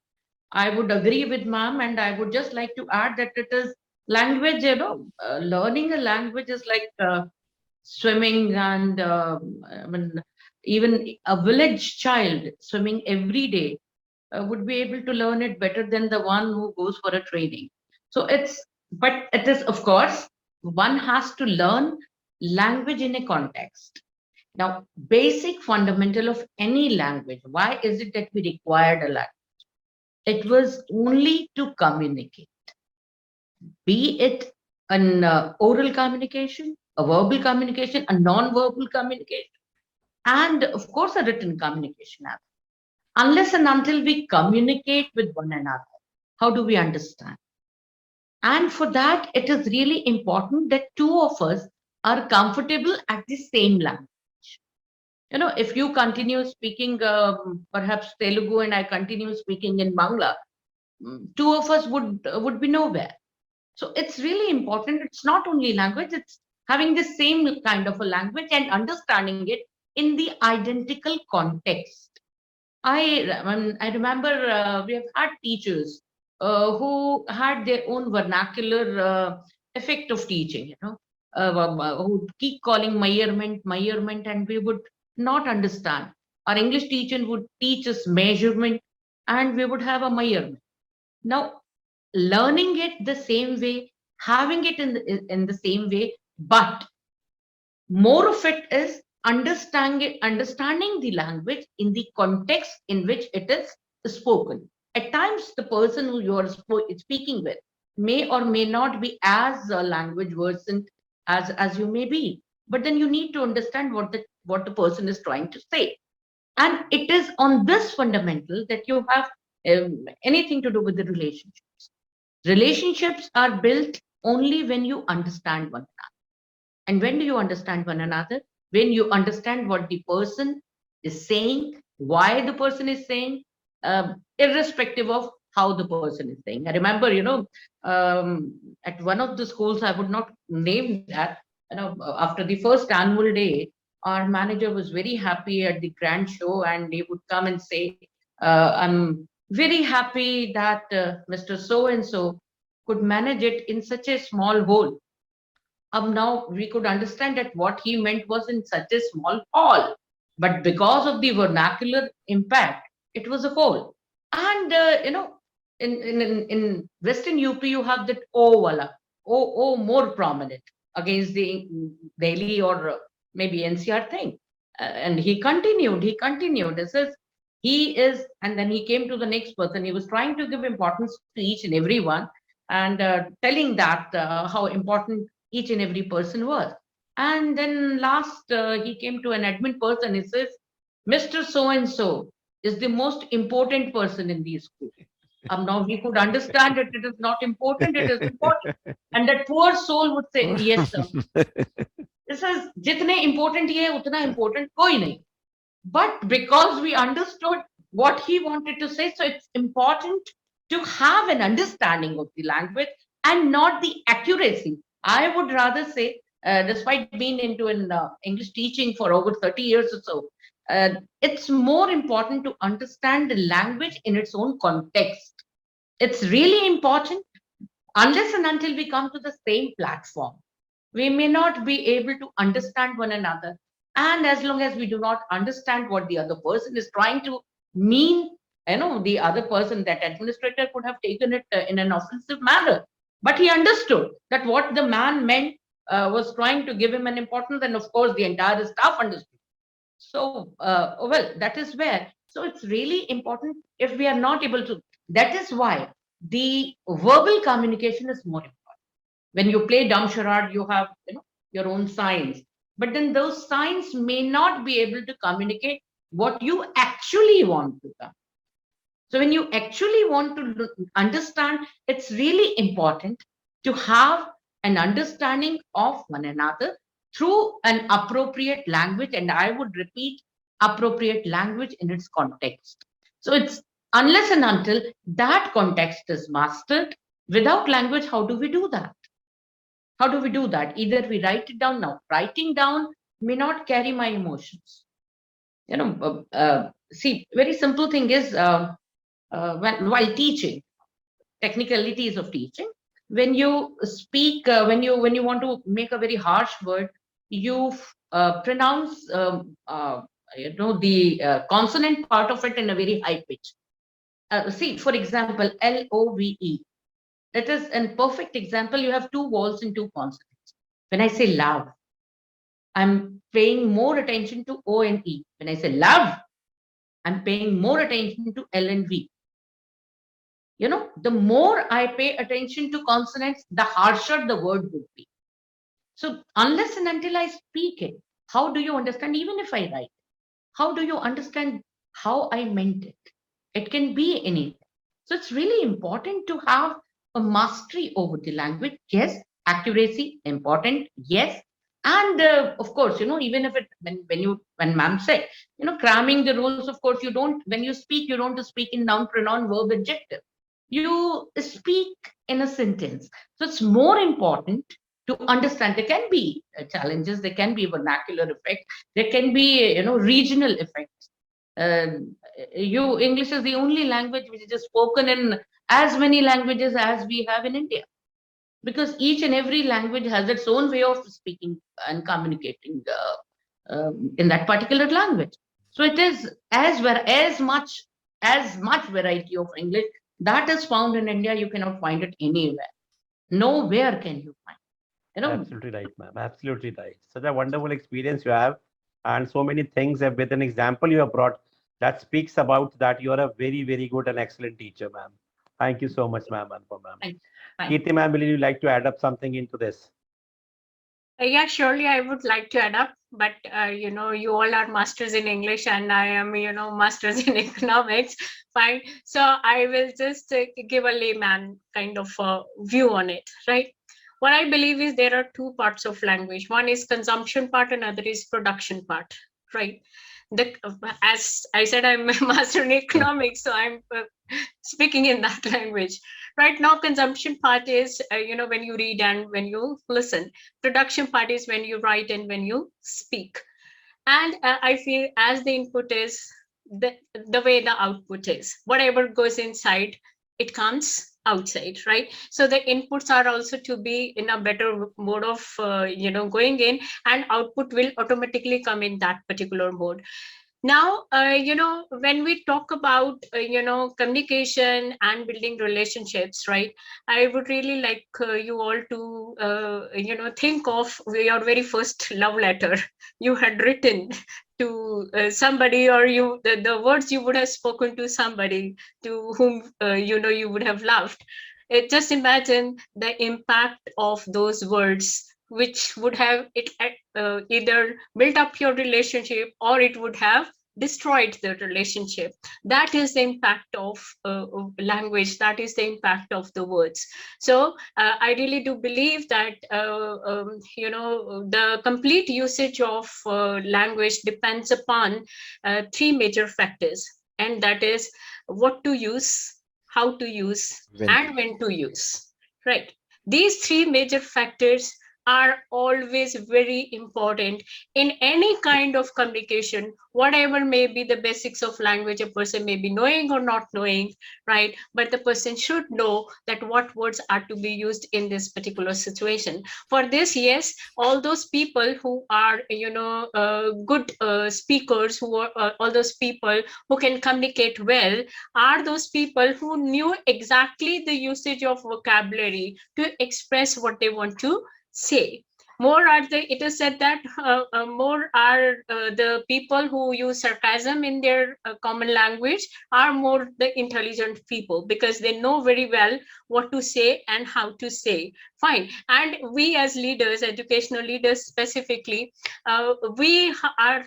I would agree with ma'am, and I would just like to add that it is language, learning a language is like swimming, and I mean, even a village child swimming every day would be able to learn it better than the one who goes for a training. So but it is, of course, one has to learn language in a context. Now, basic fundamental of any language, why is it that we required a language? It was only to communicate, be it an oral communication, a verbal communication, a non-verbal communication, and of course, a written communication. Unless and until we communicate with one another, how do we understand? And for that, it is really important that two of us are comfortable at the same language. If you continue speaking perhaps Telugu and I continue speaking in Bangla, two of us would be nowhere. So it's really important. It's not only language, it's having the same kind of a language and understanding it in the identical context. I remember we have had teachers who had their own vernacular effect of teaching, who would keep calling measurement, and we would not understand. Our English teacher would teach us measurement, and we would have a measurement. Now, learning it the same way, having it in the same way, but more of it is understanding the language in the context in which it is spoken. At times, the person who you are speaking with may or may not be as language versant as you may be, but then you need to understand what the person is trying to say. And it is on this fundamental that you have anything to do with the relationships. Relationships are built only when you understand one another. And when do you understand one another? When you understand what the person is saying, why the person is saying, irrespective of how the person is saying. I remember, at one of the schools, I would not name that, after the first annual day, our manager was very happy at the grand show, and he would come and say, I'm very happy that Mr. So-and-so could manage it in such a small hole. Now we could understand that what he meant was in such a small hall, but because of the vernacular impact, it was a hole. And in Western UP, you have that more prominent against the Delhi or maybe NCR thing. And he continued. This is, and then he came to the next person. He was trying to give importance to each and every one, and telling that how important each and every person was. And then last, he came to an admin person. He says, Mr. So-and-so is the most important person in the school. Now we could understand that it is not important, it is important. And that poor soul would say, yes, sir. This is, jitne important ye, utna important koi nahi. But because we understood what he wanted to say, so it's important to have an understanding of the language and not the accuracy. I would rather say, despite being into an English teaching for over 30 years or so, it's more important to understand the language in its own context. It's really important. Unless and until we come to the same platform, we may not be able to understand one another. And as long as we do not understand what the other person is trying to mean, the other person, that administrator, could have taken it in an offensive manner. But he understood that what the man meant was trying to give him an importance, and of course the entire staff understood. So, well, that is where. So it's really important if we are not able to. That is why the verbal communication is more important. When you play dumb charade, you have your own signs, but then those signs may not be able to communicate what you actually want to come. So when you actually want to understand, it's really important to have an understanding of one another through an appropriate language. And I would repeat, appropriate language in its context. So it's unless and until that context is mastered, without language, how do we do that? How do we do that? Either we write it down. Now, writing down may not carry my emotions. See, very simple thing is, while teaching, technicalities of teaching, when you speak, when you want to make a very harsh word, you pronounce the consonant part of it in a very high pitch. See, for example, LOVE. That is a perfect example. You have two vowels and two consonants. When I say love, I'm paying more attention to O and E. When I say love, I'm paying more attention to L and V. The more I pay attention to consonants, the harsher the word would be. So unless and until I speak it, how do you understand? Even if I write, how do you understand how I meant it? It can be anything. So it's really important to have a mastery over the language. Yes, accuracy, important. Yes. And of course, even if it, when ma'am said, cramming the rules, of course, when you speak, you don't speak in noun, pronoun, verb, adjective. You speak in a sentence. So it's more important to understand. There can be challenges, there can be vernacular effects, there can be, regional effects. English is the only language which is spoken in as many languages as we have in India, because each and every language has its own way of speaking and communicating in that particular language. So it is as much variety of English that is found in India. You cannot find it anywhere. Nowhere can you find. Absolutely right, ma'am. Absolutely right. Such a wonderful experience you have, and so many things have with an example you have brought that speaks about that you are a very, very good and excellent teacher, ma'am. Thank you so much, ma'am, and for ma'am. Thank you. Kirti, ma'am, will you like to add up something into this? Yeah, surely I would like to add up, but you all are masters in English and I am, masters in economics. Fine. So I will just give a layman kind of view on it, right? What I believe is there are two parts of language. One is consumption part, another is production part, right? As I said, I'm a master in economics, so I'm speaking in that language. Right now, consumption part is, when you read and when you listen. Production part is when you write and when you speak. And I feel as the input is, the way the output is. Whatever goes inside, it comes outside, right? So the inputs are also to be in a better mode of, going in, and output will automatically come in that particular mode. Now, when we talk about, communication and building relationships, right? I would really like you all to, think of your very first love letter you had written to somebody, or the words you would have spoken to somebody to whom, you would have loved. Just imagine the impact of those words, which would have it either built up your relationship or it would have destroyed the relationship. That is the impact of language. That is the impact of the words. So I really do believe that the complete usage of language depends upon three major factors, and that is what to use, how to use, and when to use. Right. These three major factors are always very important in any kind of communication, whatever may be the basics of language a person may be knowing or not knowing, right? But the person should know that what words are to be used in this particular situation. For this, yes, all those people who are, good speakers, who are all those people who can communicate well, are those people who knew exactly the usage of vocabulary to express what they want to say. More are it is said that more are the people who use sarcasm in their common language are more the intelligent people, because they know very well what to say and how to say. Fine. And we as leaders, educational leaders specifically, we are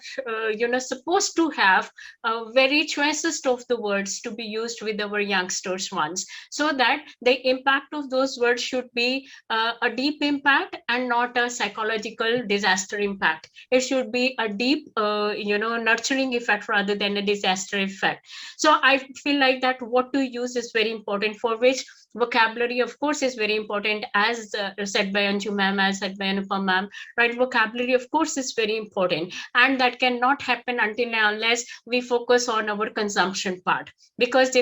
supposed to have very choicest of the words to be used with our youngsters ones, so that the impact of those words should be a deep impact and not a psychological disaster impact. It should be a deep, nurturing effect rather than a disaster effect. So I feel like that what to use is very important, for which vocabulary, of course, is very important, as said by Anju ma'am, as said by Anupam ma'am, right? Vocabulary, of course, is very important. And that cannot happen until and unless we focus on our consumption part. Because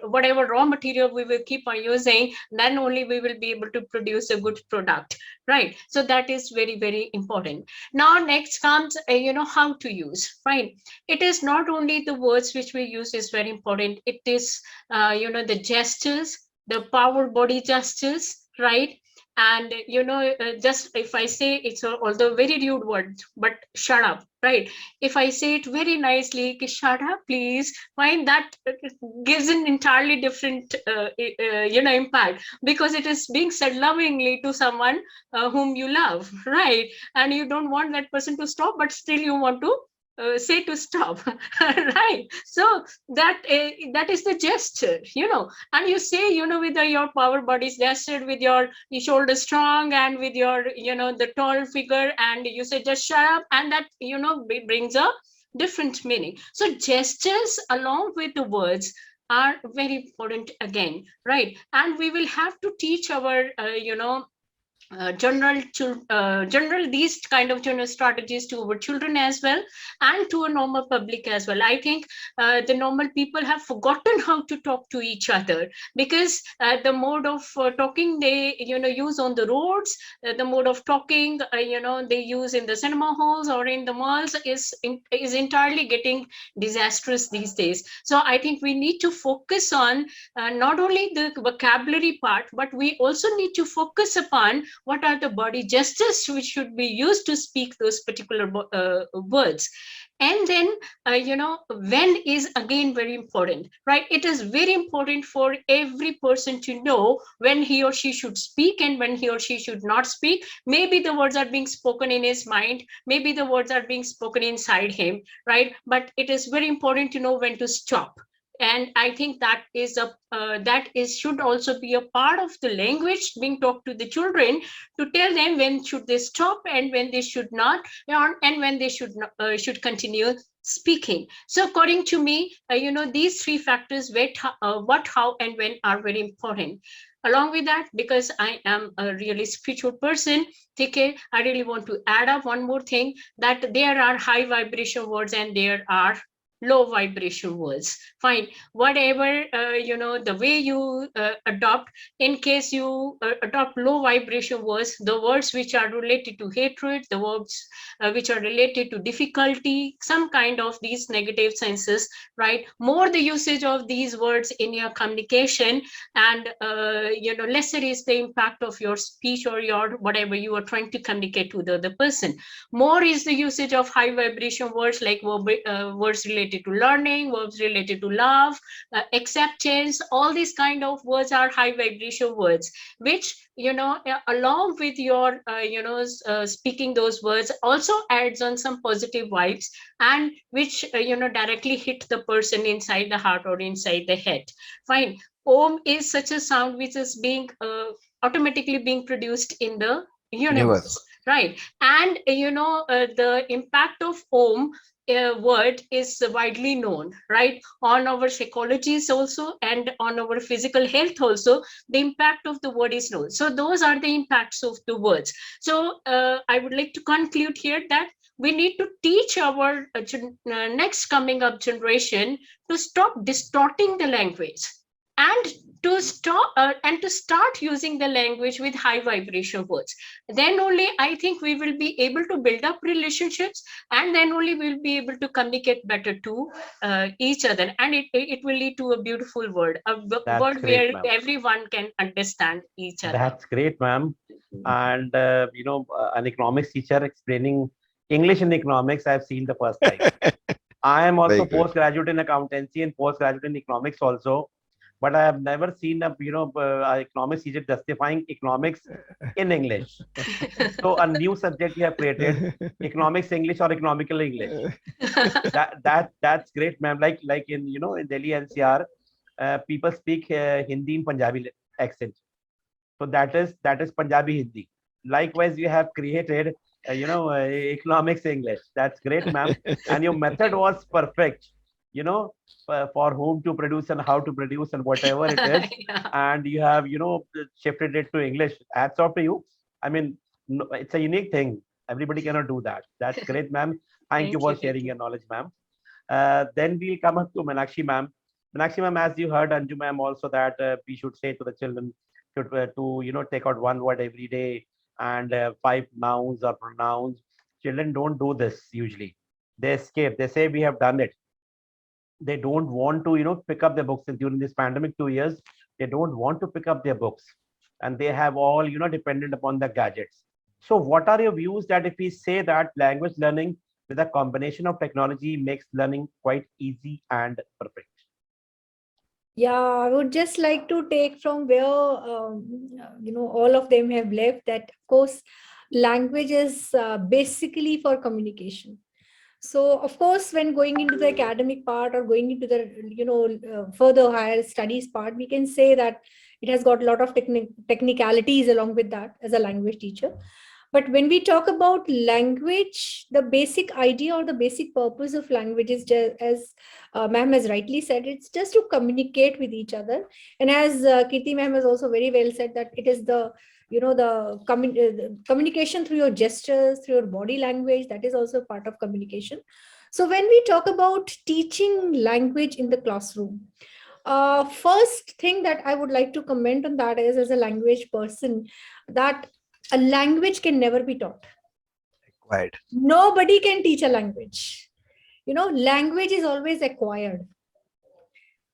whatever raw material we will keep on using, then only we will be able to produce a good product, right? So that is very, very important. Now, next comes, how to use, right? It is not only the words which we use is very important. It is, the gestures, the power body gestures, right? And just if I say, it's although very rude word, but shut up, right? If I say it very nicely, shut up please, find that gives an entirely different impact, because it is being said lovingly to someone whom you love, right? And you don't want that person to stop, but still you want to say to stop, right? So that is the gesture, and you say, with your power bodies gesture, with your shoulders strong, and with your, the tall figure, and you say just shut up, and that, brings a different meaning. So gestures along with the words are very important again, right? And we will have to teach our general these kind of general strategies to our children as well, and to a normal public as well. I think the normal people have forgotten how to talk to each other, because the mode of talking they use on the roads, the mode of talking they use in the cinema halls or in the malls is entirely getting disastrous these days. So I think we need to focus on not only the vocabulary part, but we also need to focus upon what are the body gestures which should be used to speak those particular words. And then when is again very important, right? It is very important for every person to know when he or she should speak and when he or she should not speak. Maybe the words are being spoken in his mind, maybe the words are being spoken inside him, right? But it is very important to know when to stop. And I think that is should also be a part of the language being talked to the children, to tell them when should they stop and when they should not, and when they should continue speaking. So according to me, these three factors, what, how, and when, are very important. Along with that, because I am a really spiritual person, okay, I really want to add up one more thing, that there are high vibration words and there are low vibration words. Fine, whatever the way you adopt. In case you adopt low vibration words, the words which are related to hatred, the words which are related to difficulty, some kind of these negative senses, right? More the usage of these words in your communication, and lesser is the impact of your speech or your whatever you are trying to communicate to the other person. More is the usage of high vibration words, like words related to learning, words related to love, acceptance. All these kind of words are high vibration words, which along with your speaking those words also adds on some positive vibes, and which directly hit the person inside the heart or inside the head. Fine. Om is such a sound which is being automatically being produced in the universe. Right. And the impact of Om word is widely known, right? On our psychologies also, and on our physical health also, the impact of the word is known. So those are the impacts of the words. So I would like to conclude here that we need to teach our next coming up generation to stop distorting the language, and to start using the language with high vibration words. Then only I think we will be able to build up relationships, and then only we'll be able to communicate better to each other, and it will lead to a beautiful world, world great, where everyone can understand each other. That's great, ma'am. And an economics teacher explaining English in economics, I've seen the first time. I am also postgraduate in accountancy and postgraduate in economics also, but I have never seen a economics teacher justifying economics in English. So a new subject you have created, economics English or economical English. That's great, ma'am. Like in in Delhi NCR, people speak Hindi in Punjabi accent. So that is Punjabi Hindi. Likewise, you have created economics English. That's great, ma'am. And your method was perfect. For whom to produce and how to produce and whatever it is. Yeah. And you have shifted it to English. Hats off to you. I mean, it's a unique thing. Everybody cannot do that. That's great, ma'am. Thank you for sharing your knowledge, ma'am. Then we'll come up to Meenakshi, ma'am. Meenakshi, ma'am, as you heard Anju, ma'am, also that we should say to the children to take out one word every day, and 5 nouns or pronouns. Children don't do this usually. They escape. They say we have done it. They don't want to pick up their books. And during this pandemic 2 years, they don't want to pick up their books, and they have all dependent upon the gadgets. So what are your views that if we say that language learning with a combination of technology makes learning quite easy and perfect? Yeah, I would just like to take from where all of them have left, that of course language is basically for communication. So of course, when going into the academic part or going into the further higher studies part, we can say that it has got a lot of technicalities along with that as a language teacher. But when we talk about language, the basic idea or the basic purpose of language is just, as ma'am has rightly said, it's just to communicate with each other. And as Kirti ma'am has also very well said, that it is the the communication through your gestures, through your body language, that is also part of communication. So when we talk about teaching language in the classroom, first thing that I would like to comment on that is, as a language person, that a language can never be taught. Acquired. Nobody can teach a language. Language is always acquired.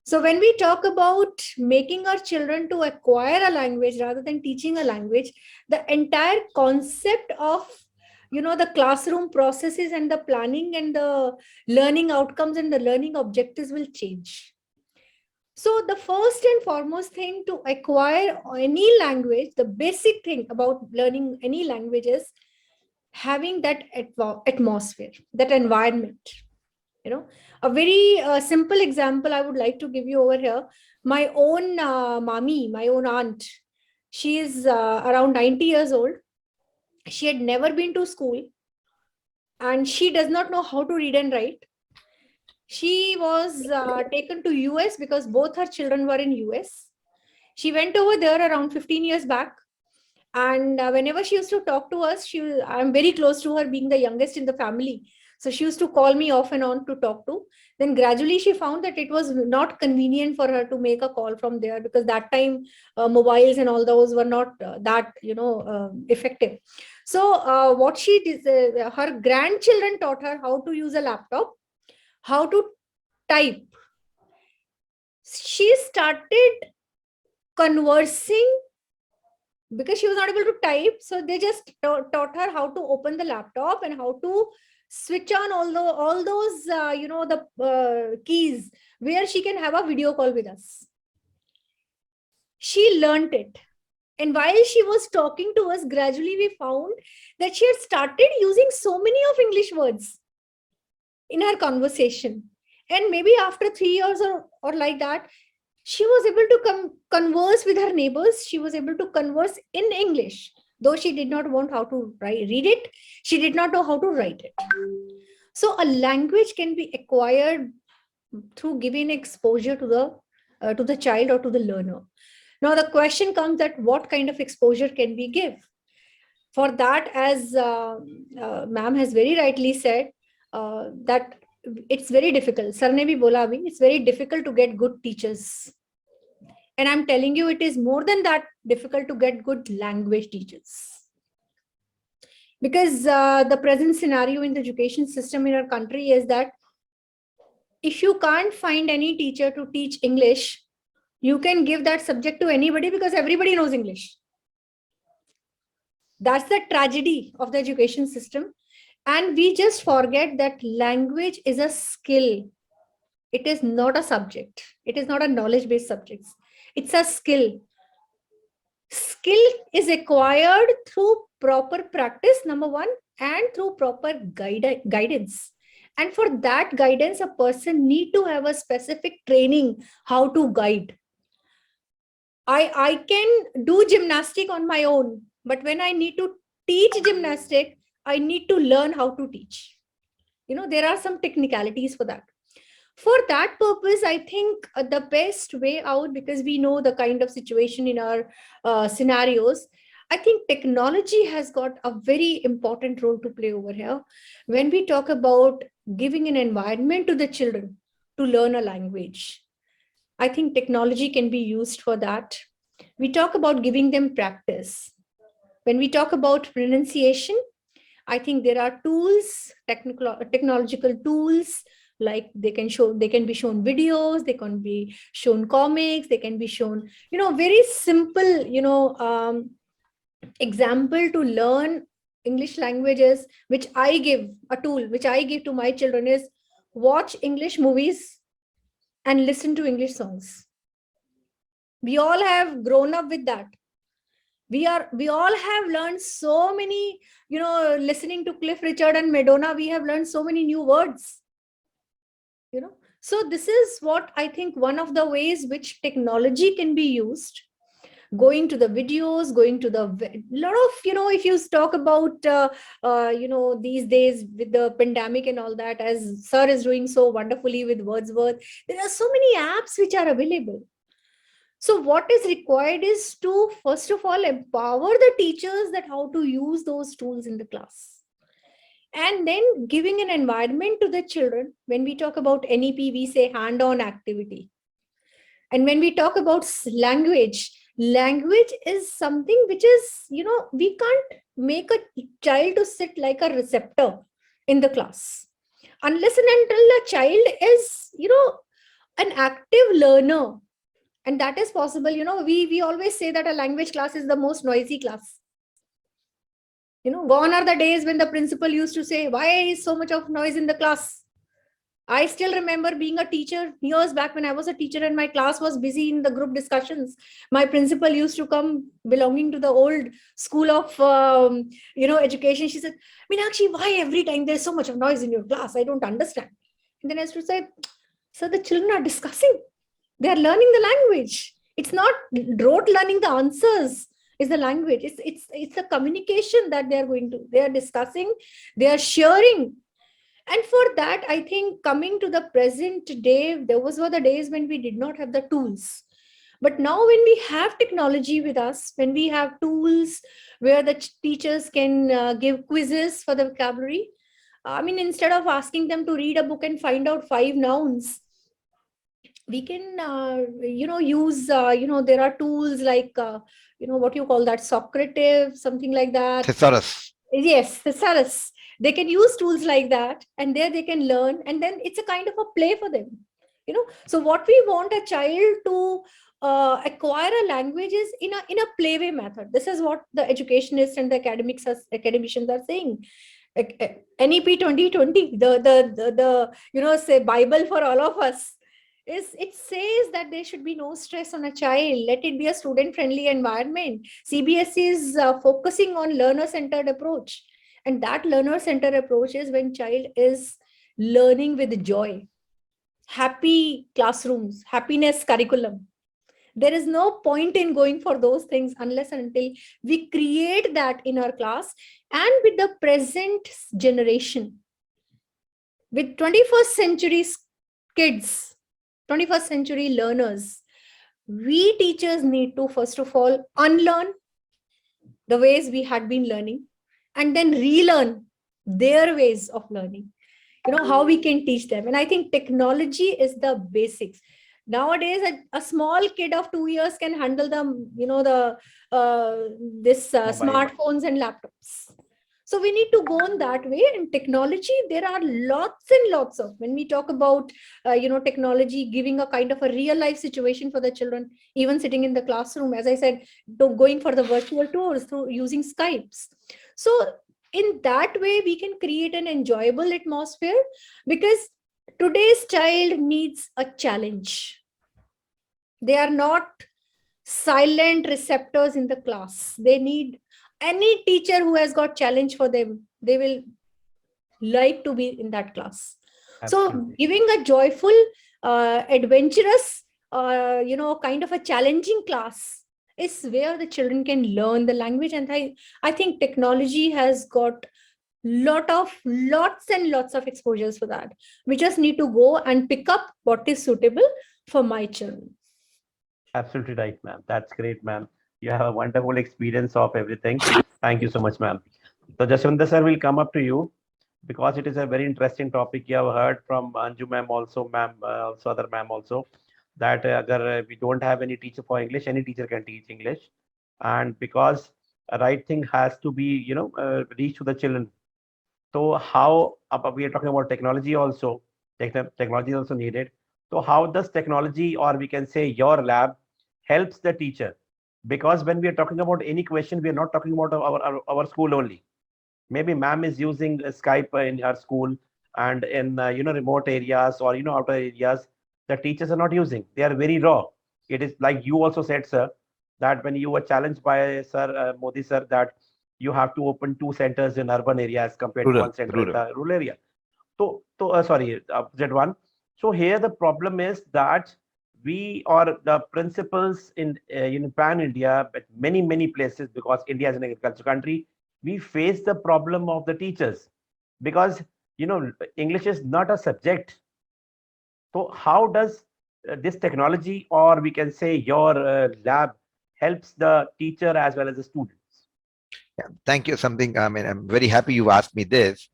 So when we talk about making our children to acquire a language rather than teaching a language, the entire concept of the classroom processes and the planning and the learning outcomes and the learning objectives will change. So the first and foremost thing to acquire any language, the basic thing about learning any language is having that atmosphere, that environment. A very simple example I would like to give you over here. My own mommy, my own aunt, she is around 90 years old. She had never been to school and she does not know how to read and write. She was taken to US because both her children were in US. She went over there around 15 years back. And whenever she used to talk to us, I'm very close to her, being the youngest in the family. So she used to call me off and on to talk to. Then gradually she found that it was not convenient for her to make a call from there, because that time mobiles and all those were not that effective. So what she did, her grandchildren taught her how to use a laptop, how to type. She started conversing because she was not able to type. So they just taught her how to open the laptop and how to switch on all those the keys where she can have a video call with us. She learned it. And while she was talking to us, gradually we found that she had started using so many of English words in her conversation. And maybe after 3 years or like that, she was able to converse with her neighbors. She was able to converse in English, though she did not want how to read it. She did not know how to write it. So a language can be acquired through giving exposure to the child or to the learner. Now the question comes that what kind of exposure can we give? For that, as ma'am has very rightly said, that it's very difficult. Sir ne bhi bola abhi, it's very difficult to get good teachers. And I'm telling you, it is more than that difficult to get good language teachers. Because the present scenario in the education system in our country is that if you can't find any teacher to teach English, you can give that subject to anybody because everybody knows English. That's the tragedy of the education system. And we just forget that language is a skill. It is not a subject. It is not a knowledge-based subject. It's a skill. Skill is acquired through proper practice, number one, and through proper guidance. And for that guidance, a person need to have a specific training how to guide. I can do gymnastic on my own, but when I need to teach gymnastic, I need to learn how to teach. There are some technicalities for that. For that purpose, I think the best way out, because we know the kind of situation in our scenarios, I think technology has got a very important role to play over here. When we talk about giving an environment to the children to learn a language, I think technology can be used for that. We talk about giving them practice. When we talk about pronunciation, I think there are tools, technological tools, like they can be shown videos, they can be shown comics, they can be shown, very simple, example to learn English languages, which I give, a tool which I give to my children is watch English movies and listen to English songs. We all have grown up with that. We all have learned so many, listening to Cliff Richard and Madonna, we have learned so many new words. So this is what I think one of the ways which technology can be used. Going to the videos, going to the lot of, if you talk about, these days with the pandemic and all that, as sir is doing so wonderfully with Wordsworth, there are so many apps which are available. So what is required is to, first of all, empower the teachers that how to use those tools in the class. And then giving an environment to the children. When we talk about NEP, we say hand-on activity. And when we talk about language is something which is, we can't make a child to sit like a receptor in the class. Unless and until the child is, an active learner. And that is possible. We always say that a language class is the most noisy class. Gone are the days when the principal used to say, why is so much of noise in the class? I still remember being a teacher years back when I was a teacher and my class was busy in the group discussions. My principal used to come belonging to the old school of, education. She said, Meenakshi, why every time there's so much of noise in your class? I don't understand. And then I used to say, sir, the children are discussing. They are learning the language. It's not rote learning the answers. Is the language. It's a communication that they are discussing, they are sharing. And for that, I think coming to the present day, were the days when we did not have the tools. But now when we have technology with us, when we have tools where the teachers can give quizzes for the vocabulary, instead of asking them to read a book and find out 5 nouns, we can, use, there are tools like, what you call that, Socrative, something like that. Thesaurus. Yes, thesaurus. They can use tools like that, and there they can learn, and then it's a kind of a play for them. So what we want a child to acquire a language is in a playway method. This is what the educationists and the academicians are saying. NEP 2020, the say Bible for all of us. It says that there should be no stress on a child. Let it be a student-friendly environment. CBSE is focusing on learner-centered approach. And that learner-centered approach is when child is learning with joy. Happy classrooms, happiness curriculum. There is no point in going for those things unless and until we create that in our class. And with the present generation, with 21st century kids, 21st century learners, we teachers need to, first of all, unlearn the ways we had been learning and then relearn their ways of learning, how we can teach them. And I think technology is the basics. Nowadays, a small kid of 2 years can handle smartphones and laptops. So we need to go on that way. And technology, there are lots and lots of, when we talk about, technology giving a kind of a real life situation for the children, even sitting in the classroom, as I said, going for the virtual tours through using Skypes. So in that way, we can create an enjoyable atmosphere, because today's child needs a challenge. They are not silent receptors in the class. They need any teacher who has got challenge for them. They will like to be in that class. Absolutely. So giving a joyful, adventurous, kind of a challenging class is where the children can learn the language. And I think technology has got lots and lots of exposures for that. We just need to go and pick up what is suitable for my children. Absolutely right, ma'am. That's great, ma'am. You have a wonderful experience of everything. Thank you so much, ma'am. So Jaswanta sir will come up to you, because it is a very interesting topic. You have heard from Anju ma'am also, ma'am, also other ma'am also, that we don't have any teacher for English, any teacher can teach English. And because a right thing has to be, reach to the children. So how, we are talking about technology also, technology is also needed. So how does technology, or we can say your lab, helps the teacher? Because when we are talking about any question, we are not talking about our school only. Maybe ma'am is using Skype in her school, and in remote areas or outer areas, the teachers are not using. They are very raw. It is like you also said, sir, that when you were challenged by Sir Modi sir, that you have to open 2 centers in urban areas compared to 1 center in the rural area. So sorry, Z1. So here the problem is that we, or the principals in pan India, but many places, because India is an agricultural country, we face the problem of the teachers, because English is not a subject. So how does this technology, or we can say your lab, helps the teacher as well as the students? Yeah, thank you. Something, I mean, I'm very happy you asked me this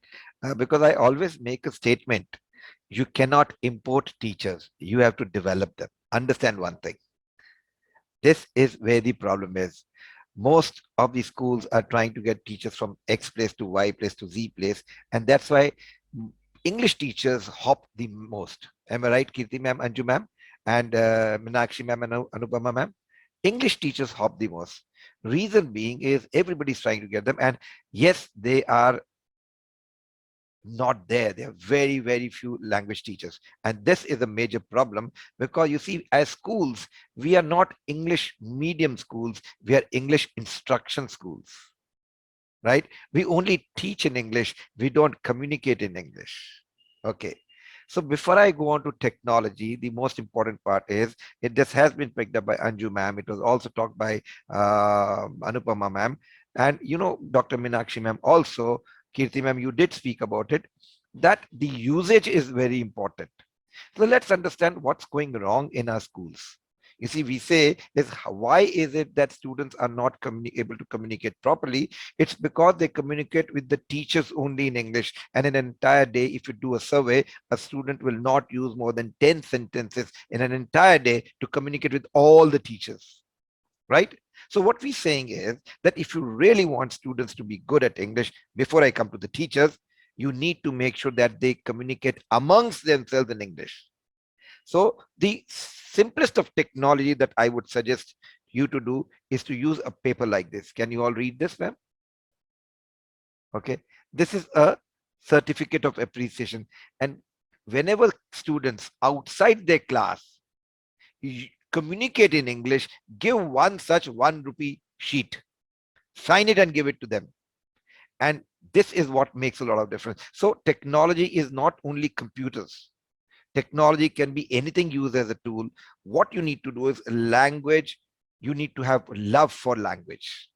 because I always make a statement. You cannot import teachers. You have to develop them. Understand one thing. This is where the problem is. Most of the schools are trying to get teachers from X place to Y place to Z place. And that's why English teachers hop the most. Am I right, Kirti ma'am, Anju ma'am, and Meenakshi ma'am and Anupama ma'am? English teachers hop the most. Reason being is everybody's trying to get them. And yes, they are not there. There are very, very few language teachers. And this is a major problem because you see, as schools, we are not English medium schools, we are English instruction schools, right? We only teach in English, we don't communicate in English. Okay. So before I go on to technology, the most important part is this has been picked up by Anju ma'am. It was also talked by Anupama ma'am. And Dr. Meenakshi ma'am also, Kirti ma'am, you did speak about it, that the usage is very important. So let's understand what's going wrong in our schools. You see, we say is why is it that students are not able to communicate properly? It's because they communicate with the teachers only in English. And an entire day, if you do a survey, a student will not use more than 10 sentences in an entire day to communicate with all the teachers, right? So what we're saying is that if you really want students to be good at English, before I come to the teachers, you need to make sure that they communicate amongst themselves in English. So the simplest of technology that I would suggest you to do is to use a paper like this. Can you all read this, ma'am? Okay. This is a certificate of appreciation. And whenever students outside their class communicate in English, give one such ₹1 sheet, sign it and give it to them. And this is what makes a lot of difference. So technology is not only computers. Technology can be anything used as a tool. What you need to do is language. You need to have love for language,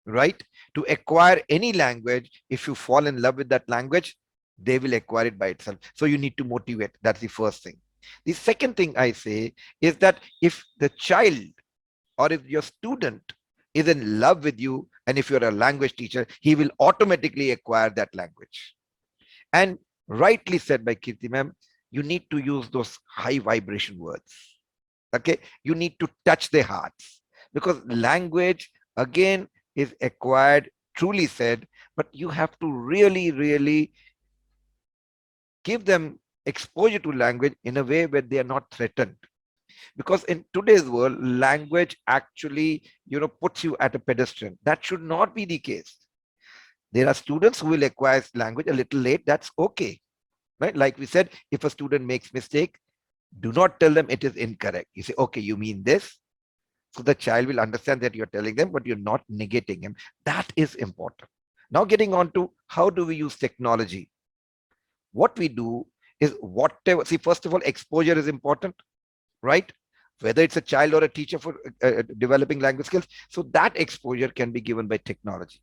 right? To acquire any language, if you fall in love with that language, they will acquire it by itself. So you need to motivate. That's the first thing. The second thing I say is that if the child or if your student is in love with you, and if you're a language teacher, he will automatically acquire that language. And rightly said by Kirti ma'am, you need to use those high vibration words. Okay, you need to touch their hearts, because language again is acquired, truly said, but you have to really give them exposure to language in a way where they are not threatened. Because in today's world, language actually puts you at a pedestal. That should not be the case. There are students who will acquire language a little late. That's okay, right? Like we said, if a student makes mistake, do not tell them it is incorrect. You say, okay, you mean this. So the child will understand that you're telling them, but you're not negating him. That is important. Now getting on to how do we use technology? What we do is whatever, see, first of all, exposure is important, right? Whether it's a child or a teacher for developing language skills. So that exposure can be given by technology.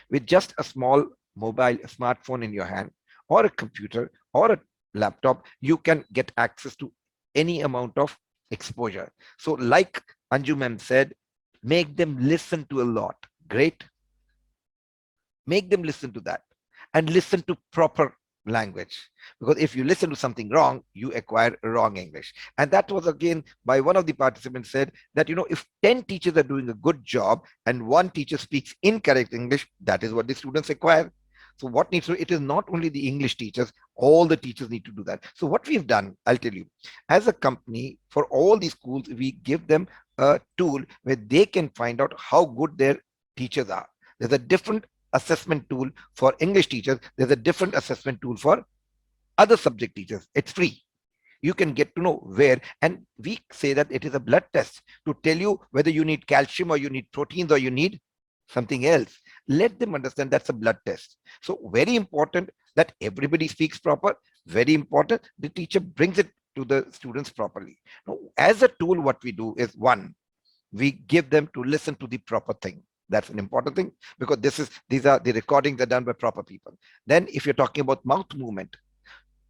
With just a small mobile, a smartphone in your hand, or a computer or a laptop, you can get access to any amount of exposure. So like Anju ma'am said, make them listen to a lot. Great. Make them listen to that and listen to proper language, because if you listen to something wrong, you acquire wrong English. And that was again by one of the participants said that if 10 teachers are doing a good job and one teacher speaks incorrect English, that is what the students acquire. So what needs to, it is not only the English teachers, all the teachers need to do that. So what we've done, I'll tell you, as a company, for all these schools, we give them a tool where they can find out how good their teachers are. There's a different assessment tool for English teachers. There's a different assessment tool for other subject teachers. It's free. You can get to know where, and we say that it is a blood test to tell you whether you need calcium or you need proteins or you need something else. Let them understand that's a blood test. So very important that everybody speaks proper. Very important the teacher brings it to the students properly. Now, as a tool, what we do is, one, we give them to listen to the proper thing. That's an important thing, because these are the recordings are done by proper people. Then if you're talking about mouth movement,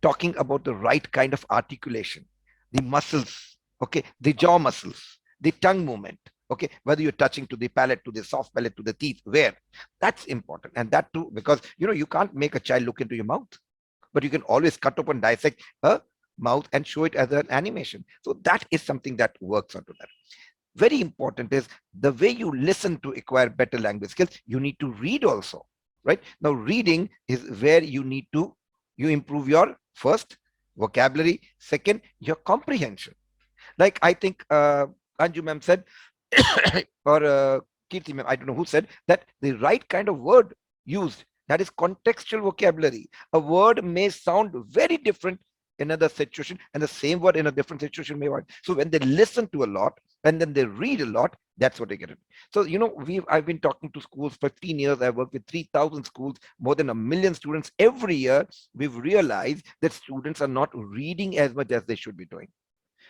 talking about the right kind of articulation, the muscles, Okay, the jaw muscles, the tongue movement. Okay, whether you're touching to the palate, to the soft palate, to the teeth, where, that's important. And that too, because you can't make a child look into your mouth, but you can always cut up and dissect a mouth and show it as an animation. So that is something that works onto that. Very important is the way you listen to acquire better language skills. You need to read also, right? Now reading is where you improve your first vocabulary, second your comprehension. Like I think Anju ma'am said, or Kirti ma'am, I don't know who said that the right kind of word used, that is contextual vocabulary. A word may sound very different in another situation, and the same word in a different situation may work. So when they listen to a lot and then they read a lot, that's what they get it. So I've been talking to schools 15 years. I've worked with 3,000 schools, more than 1 million students every year. We've realized that students are not reading as much as they should be doing.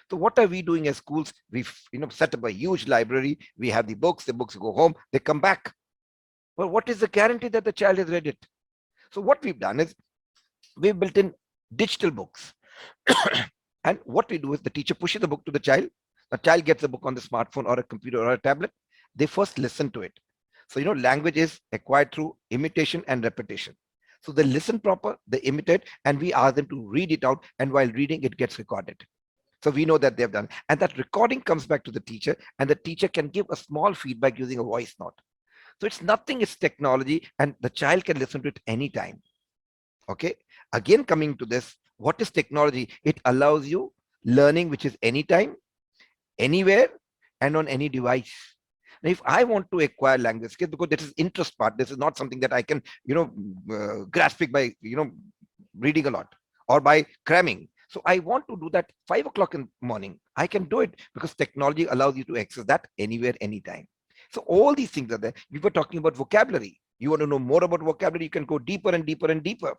So what are we doing as schools? We've set up a huge library. We have the books go home, they come back. Well, what is the guarantee that the child has read it? So what we've done is we've built in digital books. And what we do is the teacher pushes the book to the child gets the book on the smartphone or a computer or a tablet. They first listen to it. So language is acquired through imitation and repetition. So they listen proper, they imitate, and we ask them to read it out, and while reading it gets recorded. So we know that they've done, and that recording comes back to the teacher, and the teacher can give a small feedback using a voice note. So it's nothing, it's technology, and the child can listen to it anytime. Okay, again, coming to this, what is technology? It allows you learning which is anytime, anywhere, and on any device. Now, if I want to acquire language skills, because this is interest part, this is not something that I can grasp it by reading a lot or by cramming. So I want to do that 5 o'clock in the morning. I can do it because technology allows you to access that anywhere, anytime. So all these things are there. We were talking about vocabulary. You want to know more about vocabulary, you can go deeper and deeper and deeper.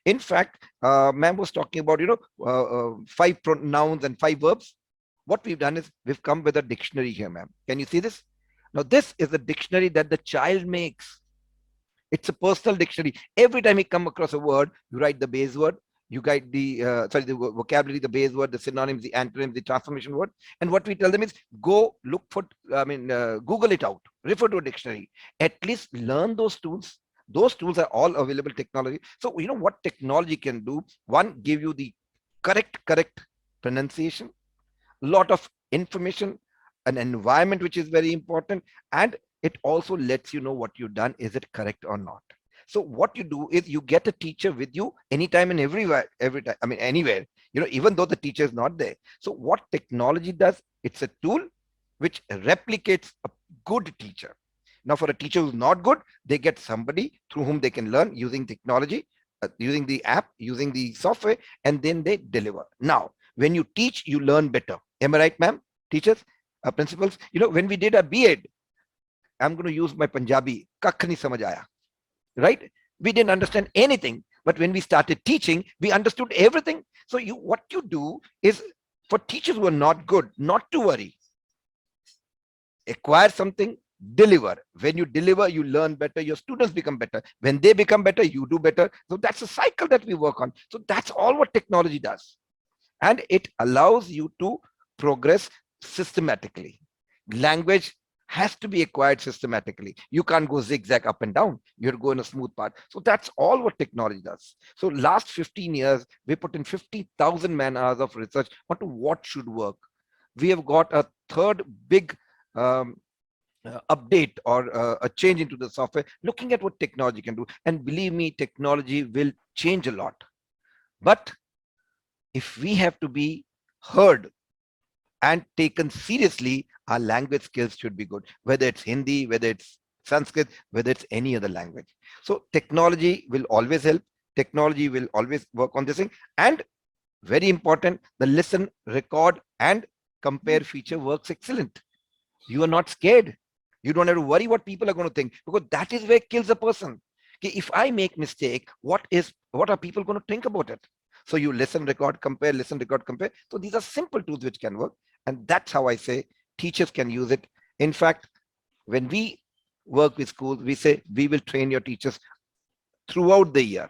In fact, ma'am was talking about 5 nouns and 5 verbs. What we've done is we've come with a dictionary here, ma'am. Can you see this? Now this is the dictionary that the child makes. It's a personal dictionary. Every time you come across a word, you write the base word, you guide the vocabulary, the base word, the synonyms, the antonyms, the transformation word. And what we tell them is go look for, Google it out, refer to a dictionary, at least learn those tools. Those tools are all available technology. So what technology can do? One, give you the correct pronunciation, lot of information, an environment which is very important, and it also lets you know what you've done, is it correct or not. So what you do is you get a teacher with you anytime and everywhere, every time, anywhere, even though the teacher is not there. So what technology does, it's a tool which replicates a good teacher. Now for a teacher who's not good, they get somebody through whom they can learn using technology, using the app, using the software, and then they deliver. Now, when you teach, you learn better. Am I right, ma'am? Teachers, principals, when we did a B.Ed, I'm going to use my Punjabi, kakh nahi samajh aaya. Right? We didn't understand anything, but when we started teaching, we understood everything. So what you do is, for teachers who are not good, not to worry. Acquire something, deliver. When you deliver, you learn better, your students become better. When they become better, you do better. So that's a cycle that we work on. So that's all what technology does. And it allows you to progress systematically. Language has to be acquired systematically. You can't go zigzag up and down. You're going a smooth path. So that's all what technology does. So last 15 years, we put in 50,000 man hours of research onto what should work. We have got a third big update or a change into the software, looking at what technology can do. And believe me, technology will change a lot. But if we have to be heard and taken seriously, our language skills should be good, whether it's Hindi, whether it's Sanskrit, whether it's any other language. So technology will always help. Technology will always work on this thing. And very important, the listen, record, and compare feature works excellent. You are not scared. You don't have to worry what people are going to think, because that is where it kills a person. Okay, if I make mistake, what are people going to think about it? So you listen, record, compare, listen, record, compare. So these are simple tools which can work. And that's how I say teachers can use it. In fact, when we work with schools, we say we will train your teachers throughout the year.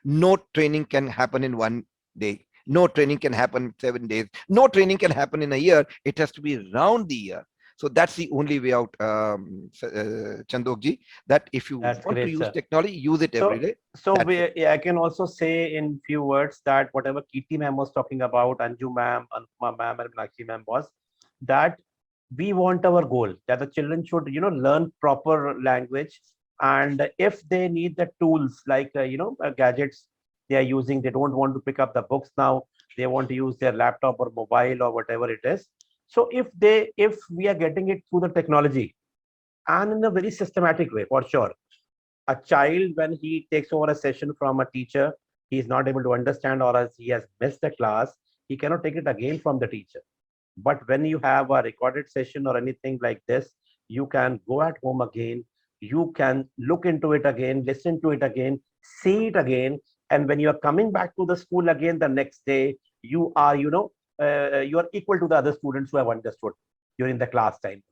No training can happen in one day. No training can happen in 7 days. No training can happen in a year. It has to be round the year. So that's the only way out, Chandokji, that if you That's want to great, use sir. technology, use it every day. So That's it. I can also say in few words that whatever Kirti ma'am was talking about, Anju ma'am, Anupama ma'am, and Meenakshi ma'am was that we want our goal that the children should, learn proper language, and if they need the tools like, gadgets they are using, they don't want to pick up the books now. They want to use their laptop or mobile or whatever it is. So if we are getting it through the technology and in a very systematic way, for sure, a child, when he takes over a session from a teacher, he is not able to understand or as he has missed the class, he cannot take it again from the teacher. But when you have a recorded session or anything like this, you can go at home again, you can look into it again, listen to it again, see it again, and when you are coming back to the school again the next day, you are, you are equal to the other students who have understood during the class time.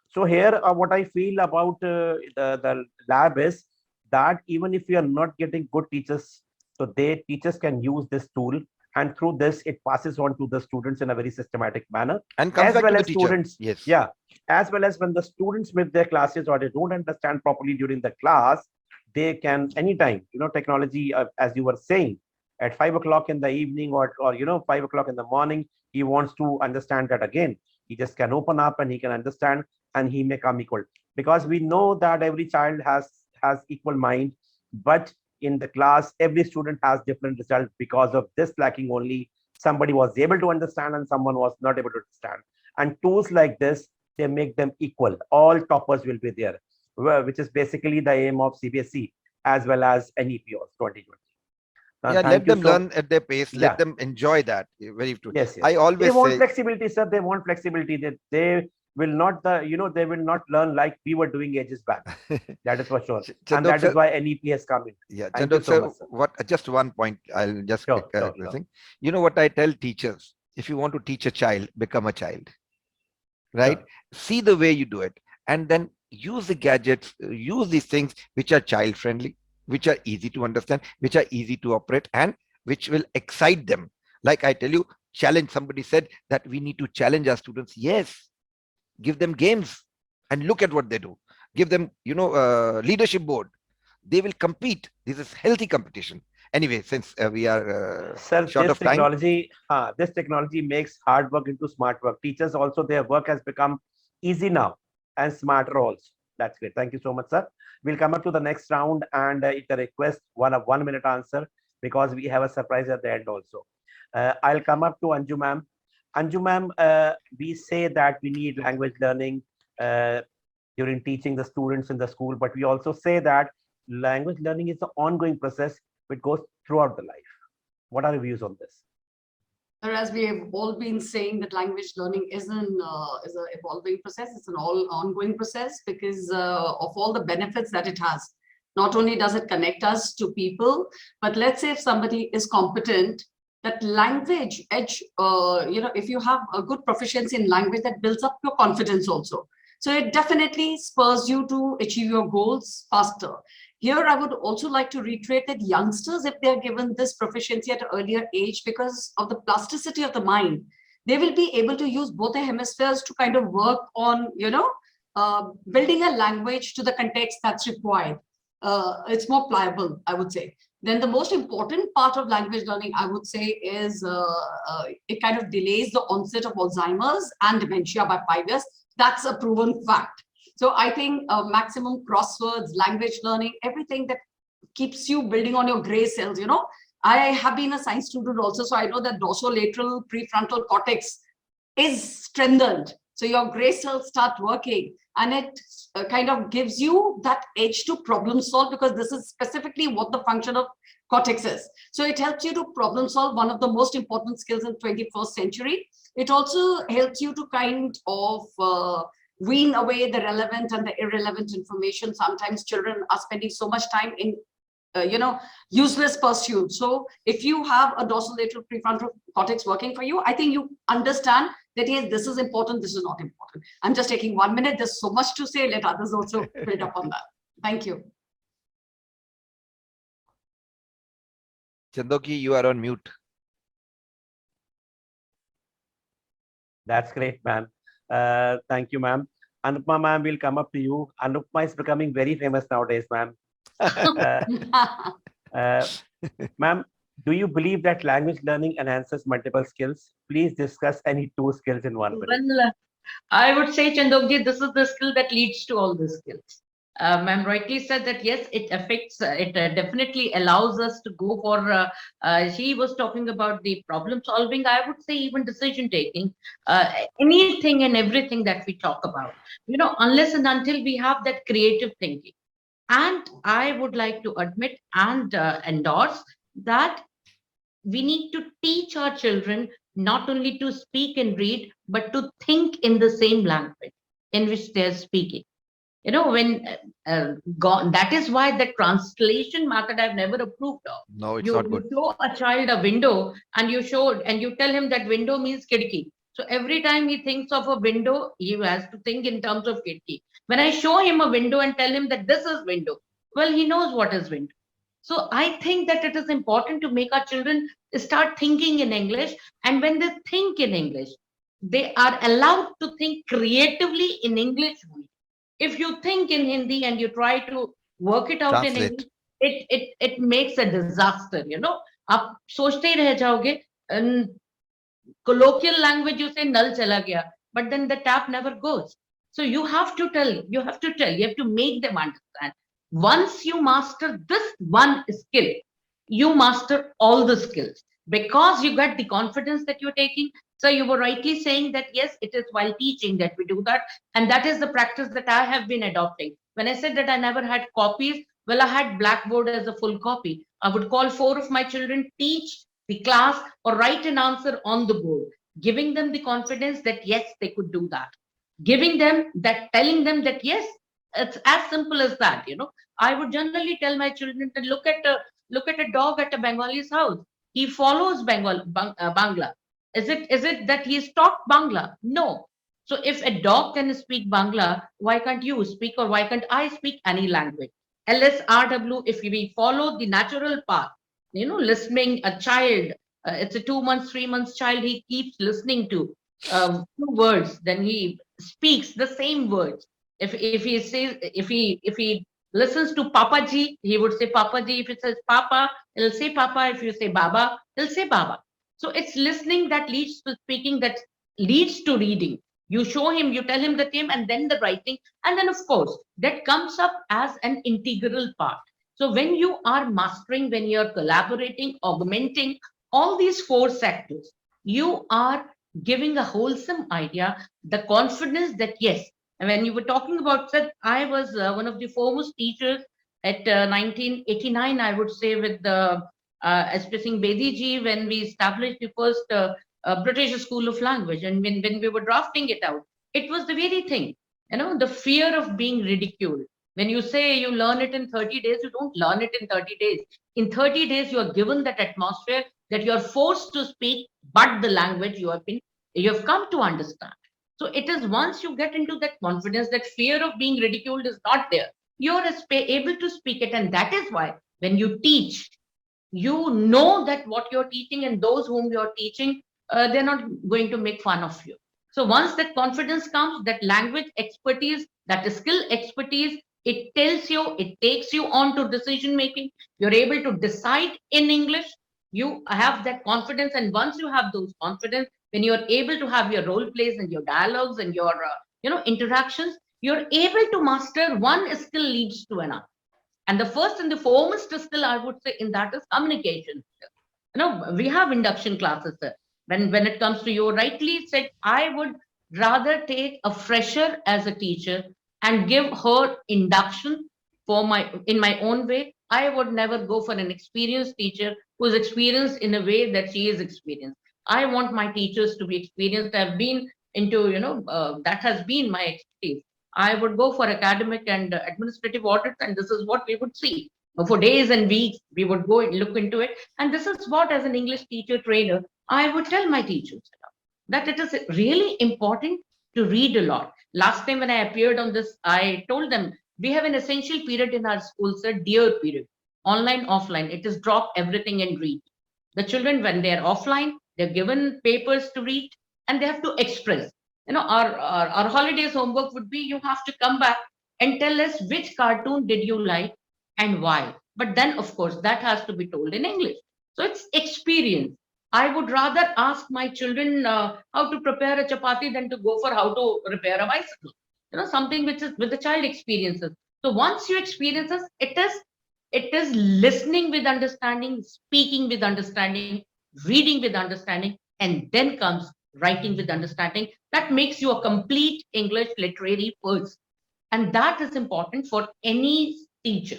So here, what I feel about the lab is that even if you are not getting good teachers, so teachers can use this tool, and through this it passes on to the students in a very systematic manner, And comes as back to well the as teacher. students. Yes. Yeah, as well as when the students with their classes or they don't understand properly during the class, they can anytime, technology, as you were saying, at 5 o'clock in the evening or 5 o'clock in the morning, he wants to understand that again. He just can open up and he can understand, and he may come equal, because we know that every child has equal mind, but in the class every student has different results because of this lacking only. Somebody was able to understand and someone was not able to understand, and tools like this, they make them equal. All toppers will be there, which is basically the aim of CBSE as well as NEPOs 2020. Yeah, Thank let you them so. learn at their pace. Yeah. Let them enjoy that. Very true. Yes, yes. I They always want say, flexibility, sir. They want flexibility. They will not they will not learn like we were doing ages back. That is for sure. And Chandok that is sir, why NEP has come in. yeah, Thank you Chandok so sir, much, sir. what just one point I'll just Sure, sure, sure. thing. You know what I tell teachers? If you want to teach a child, become a child, right? Sure. See the way you do it, and then use the gadgets, use these things which are child friendly, which are easy to understand, which are easy to operate, and which will excite them. Like I tell you, challenge. Somebody said that we need to challenge our students. Yes, give them games and look at what they do. Give them, leadership board. They will compete. This is healthy competition. Anyway, since we are Sir, short of time. This technology makes hard work into smart work. Teachers also, their work has become easy now and smarter also. That's great. Thank you so much, sir. We'll come up to the next round, and it's a request, a 1 minute answer, because we have a surprise at the end also. I'll come up to Anju ma'am. Anju ma'am, we say that we need language learning during teaching the students in the school, but we also say that language learning is an ongoing process which goes throughout the life. What are your views on this? As we have all been saying, that language learning is an evolving process. It's an all ongoing process because of all the benefits that it has. Not only does it connect us to people, but let's say if somebody is competent, that language edge, if you have a good proficiency in language, that builds up your confidence also. So it definitely spurs you to achieve your goals faster. Here, I would also like to reiterate that youngsters, if they're given this proficiency at an earlier age, because of the plasticity of the mind, they will be able to use both the hemispheres to kind of work on, building a language to the context that's required. It's more pliable, I would say. Then the most important part of language learning, I would say, is it kind of delays the onset of Alzheimer's and dementia by 5 years. That's a proven fact. So I think maximum crosswords, language learning, everything that keeps you building on your gray cells, I have been a science student also, so I know that dorsolateral prefrontal cortex is strengthened. So your gray cells start working, and it kind of gives you that edge to problem solve, because this is specifically what the function of cortex is. So it helps you to problem solve, one of the most important skills in 21st century. It also helps you to kind of wean away the relevant and the irrelevant information. Sometimes children are spending so much time in useless pursuit. So if you have a dorsolateral prefrontal cortex working for you, I think you understand that yes, this is important, this is not important. I'm just taking 1 minute. There's so much to say. Let others also build up on that. Thank you. Chandoki, you are on mute. That's great, ma'am. Thank you, ma'am. Anupma, ma'am, will come up to you. Anupma is becoming very famous nowadays, ma'am. Uh, ma'am, do you believe that language learning enhances multiple skills? Please discuss any two skills in 1 minute. Well, I would say, Chandokji, this is the skill that leads to all the skills. Ma'am rightly said that yes, it affects, it definitely allows us to go for, she was talking about the problem solving, I would say even decision taking, anything and everything that we talk about, unless and until we have that creative thinking. And I would like to admit and endorse that we need to teach our children not only to speak and read, but to think in the same language in which they're speaking. When God, that is why the translation method I've never approved of. No, it's You, not you good. show a child a window and you tell him that window means kidki. So every time he thinks of a window, he has to think in terms of kidki. When I show him a window and tell him that this is window, well, he knows what is window. So I think that it is important to make our children start thinking in English. And when they think in English, they are allowed to think creatively in English. If you think in Hindi and you try to work it out in English, Translate. it makes a disaster. आप सोचते ही रह जाओगे. Colloquial language, you say nal chala gaya, but then the tap never goes. So you have to you have to make them understand. Once you master this one skill, you master all the skills because you got the confidence that you're taking. So you were rightly saying that yes, it is while teaching that we do that. And that is the practice that I have been adopting. When I said that I never had copies, well, I had Blackboard as a full copy. I would call 4 of my children, teach the class or write an answer on the board, giving them the confidence that yes, they could do that. Giving them that, telling them that yes, it's as simple as that. I would generally tell my children to look at a dog at a Bengali's house. He follows Bangla. Is it that he's taught Bangla? No. So if a dog can speak Bangla, why can't you speak, or why can't I speak any language? LSRW, if we follow the natural path, listening a child, it's a 2 months, 3 months child, he keeps listening to 2 words, then he speaks the same words. If he listens to Papa Ji, he would say Papa Ji. If it says Papa, he'll say Papa. If you say Baba, he'll say Baba. So it's listening that leads to speaking, that leads to reading. You show him, you tell him the theme, and then the writing. And then, of course, that comes up as an integral part. So when you are mastering, when you're collaborating, augmenting all these 4 sectors, you are giving a wholesome idea, the confidence that yes. And when you were talking about that, I was one of the foremost teachers at 1989, I would say, with the S.S. Bedi ji, when we established the first British School of Language. And when we were drafting it out, it was the very thing, the fear of being ridiculed. When you say you learn it in 30 days, you don't learn it in 30 days. In 30 days, you are given that atmosphere that you are forced to speak, but the language you have come to understand. So it is once you get into that confidence, that fear of being ridiculed is not there. You're able to speak it. And that is why when you teach, you know that what you're teaching and those whom you're teaching, they're not going to make fun of you. So once that confidence comes, that language expertise, that skill expertise, it tells you, it takes you on to decision making. You're able to decide in English. You have that confidence. And once you have those confidence, when you're able to have your role plays and your dialogues and your interactions, you're able to master one skill leads to another. And the first and the foremost skill, I would say, in that is communication. We have induction classes, sir. When it comes to, you rightly said, I would rather take a fresher as a teacher and give her induction in my own way. I would never go for an experienced teacher who's experienced in a way that she is experienced. I want my teachers to be experienced. I've been into, that has been my expertise. I would go for academic and administrative audits, and this is what we would see. For days and weeks, we would go and look into it. And this is what, as an English teacher trainer, I would tell my teachers that it is really important to read a lot. Last time when I appeared on this, I told them, we have an essential period in our school, sir, dear period, online, offline. It is drop everything and read. The children, when they're offline, they're given papers to read. and they have to express. Our holidays homework would be, you have to come back and tell us which cartoon did you like and why. But then, of course, that has to be told in English. So it's experience. I would rather ask my children how to prepare a chapati than to go for how to repair a bicycle. Something which is with the child experiences. So once you experience this, it is listening with understanding, speaking with understanding, reading with understanding, and then comes writing with understanding. That makes you a complete English literary person. And that is important for any teacher,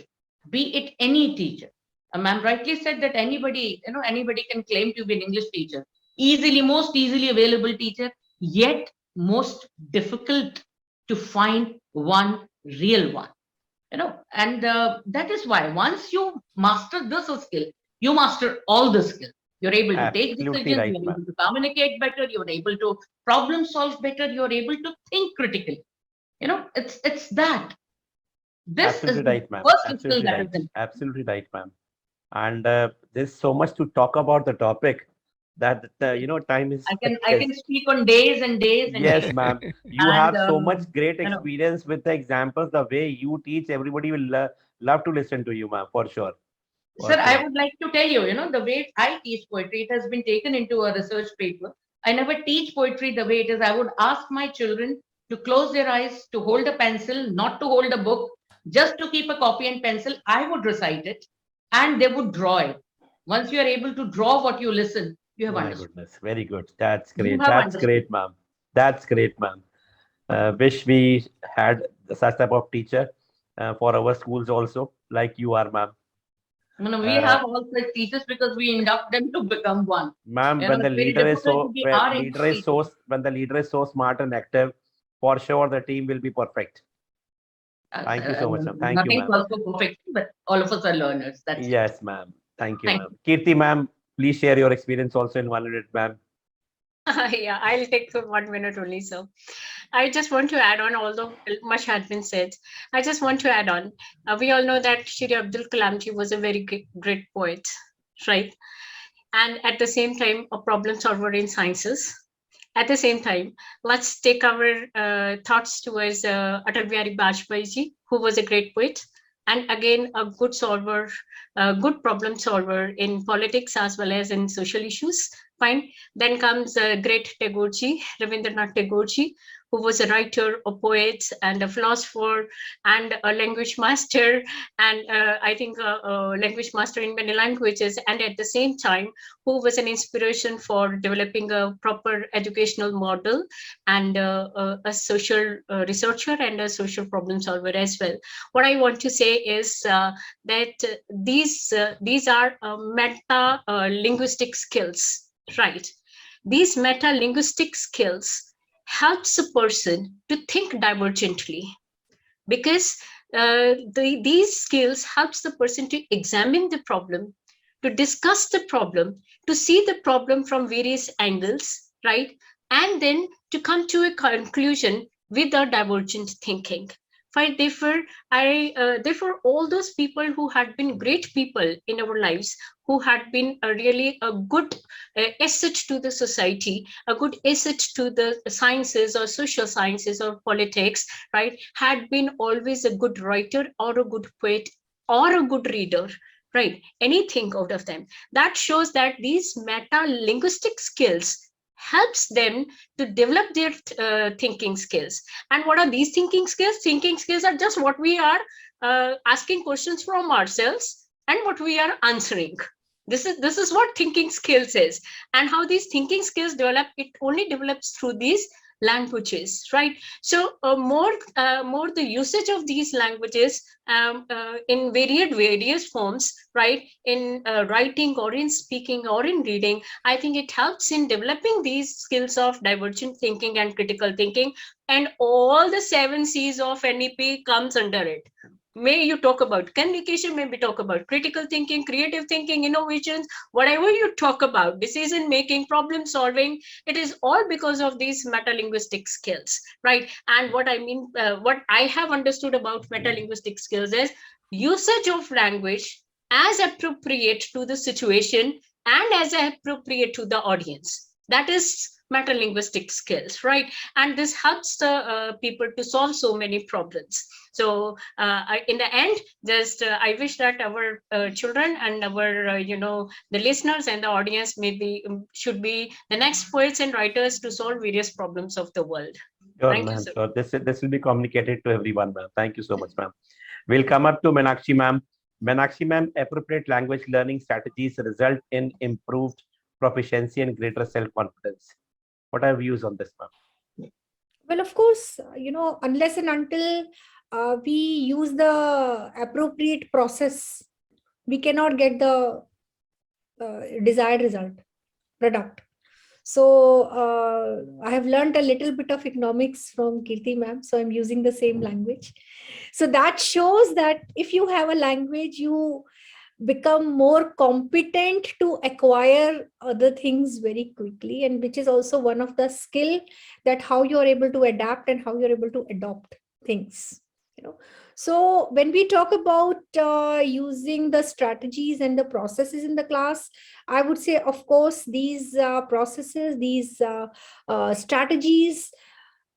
be it any teacher. Ma'am rightly said that anybody can claim to be an English teacher. Most easily available teacher, yet most difficult to find one real one. And that is why once you master this skill, you master all the skills. You're able to take Absolutely decisions, right, you're ma'am. able to communicate better, you're able to problem solve better, you're able to think critically. It's that. This is Absolutely the right, ma'am. first skill Absolutely that right. is in. Absolutely right, ma'am. And there's so much to talk about the topic that time is I can speak on days and days and yes, days. ma'am. You And have so much great you know, experience with the examples, the way you teach. Everybody will love to listen to you, ma'am, for sure. For sir, I sure. would like to tell you, the way I teach poetry, it has been taken into a research paper. I never teach poetry the way it is. I would ask my children to close their eyes, to hold a pencil, not to hold a book, just to keep a copy and pencil. I would recite it and they would draw it. Once you are able to draw what you listen, you have My understood. goodness, very good. That's You great. have That's understood. great, ma'am. That's great, ma'am. Wish we had such type of teacher for our schools also, like you are, ma'am. We Uh, have all such teachers because we induct them to become one. Ma'am, when the It's very leader is difficult to so be when our English leader is teacher. so when the leader is so smart and active, for sure the team will be perfect. Thank you so much, ma'am. Thank you, Nothing ma'am. was for perfection, but all of us are learners. That's it. Yes, ma'am. Thank you, Thank ma'am. you. Kirti, ma'am, please share your experience also in 1 minute, ma'am. Yeah, I'll take for 1 minute only. So I just want to add on, although much had been said, I just want to add on. We all know that Shri Abdul Kalam ji was a very great poet, right? And at the same time, a problem solver in sciences. At the same time, let's take our thoughts towards Atal Bihari Vajpayee ji, who was a great poet, and again a good solver, a good problem solver in politics as well as in social issues. Fine. Then comes great Tagore ji, Rabindranath Tagore ji, who was a writer, a poet, and a philosopher, and a language master, and I think a language master in many languages, and at the same time, who was an inspiration for developing a proper educational model, and a social researcher and a social problem solver as well. What I want to say is that these are meta linguistic skills, right? These meta linguistic skills helps a person to think divergently, because these skills helps the person to examine the problem, to discuss the problem, to see the problem from various angles, right? And then to come to a conclusion with a divergent thinking. Therefore, all those people who had been great people in our lives, who had been really a good asset to the society, a good asset to the sciences or social sciences or politics, right, had been always a good writer or a good poet or a good reader, right? Anything out of them. That shows that these meta linguistic skills helps them to develop their thinking skills. And what are these thinking skills? Thinking skills are just what we are asking questions from ourselves and what we are answering. This is what thinking skills is. And how these thinking skills develop, it only develops through these languages, right? So more the usage of these languages in various forms, right, in writing or in speaking or in reading, I think it helps in developing these skills of divergent thinking and critical thinking, and all the 7 C's of NEP comes under it. May you talk about communication, maybe talk about critical thinking, creative thinking, innovations, whatever you talk about, decision making, problem solving, it is all because of these metalinguistic skills, right? And what I mean, what I have understood about metalinguistic skills is usage of language as appropriate to the situation and as appropriate to the audience. That is meta-linguistic skills, right? And this helps the people to solve so many problems. So in the end, just I wish that our children and our the listeners and the audience should be the next poets and writers to solve various problems of the world. Sure, Thank you, ma'am. sir. So this will be communicated to everyone, ma'am. Thank you so much, ma'am. We'll come up to Meenakshi, ma'am. Meenakshi, ma'am, appropriate language learning strategies result in improved proficiency and greater self-confidence. What are your views on this, ma'am? Well, of course, unless and until we use the appropriate process, we cannot get the desired product. So I have learned a little bit of economics from Kirti ma'am, so I'm using the same language. So that shows that if you have a language, you become more competent to acquire other things very quickly, and which is also one of the skill that how you're able to adapt and how you're able to adopt things. So when we talk about using the strategies and the processes in the class, I would say, of course, these processes, these strategies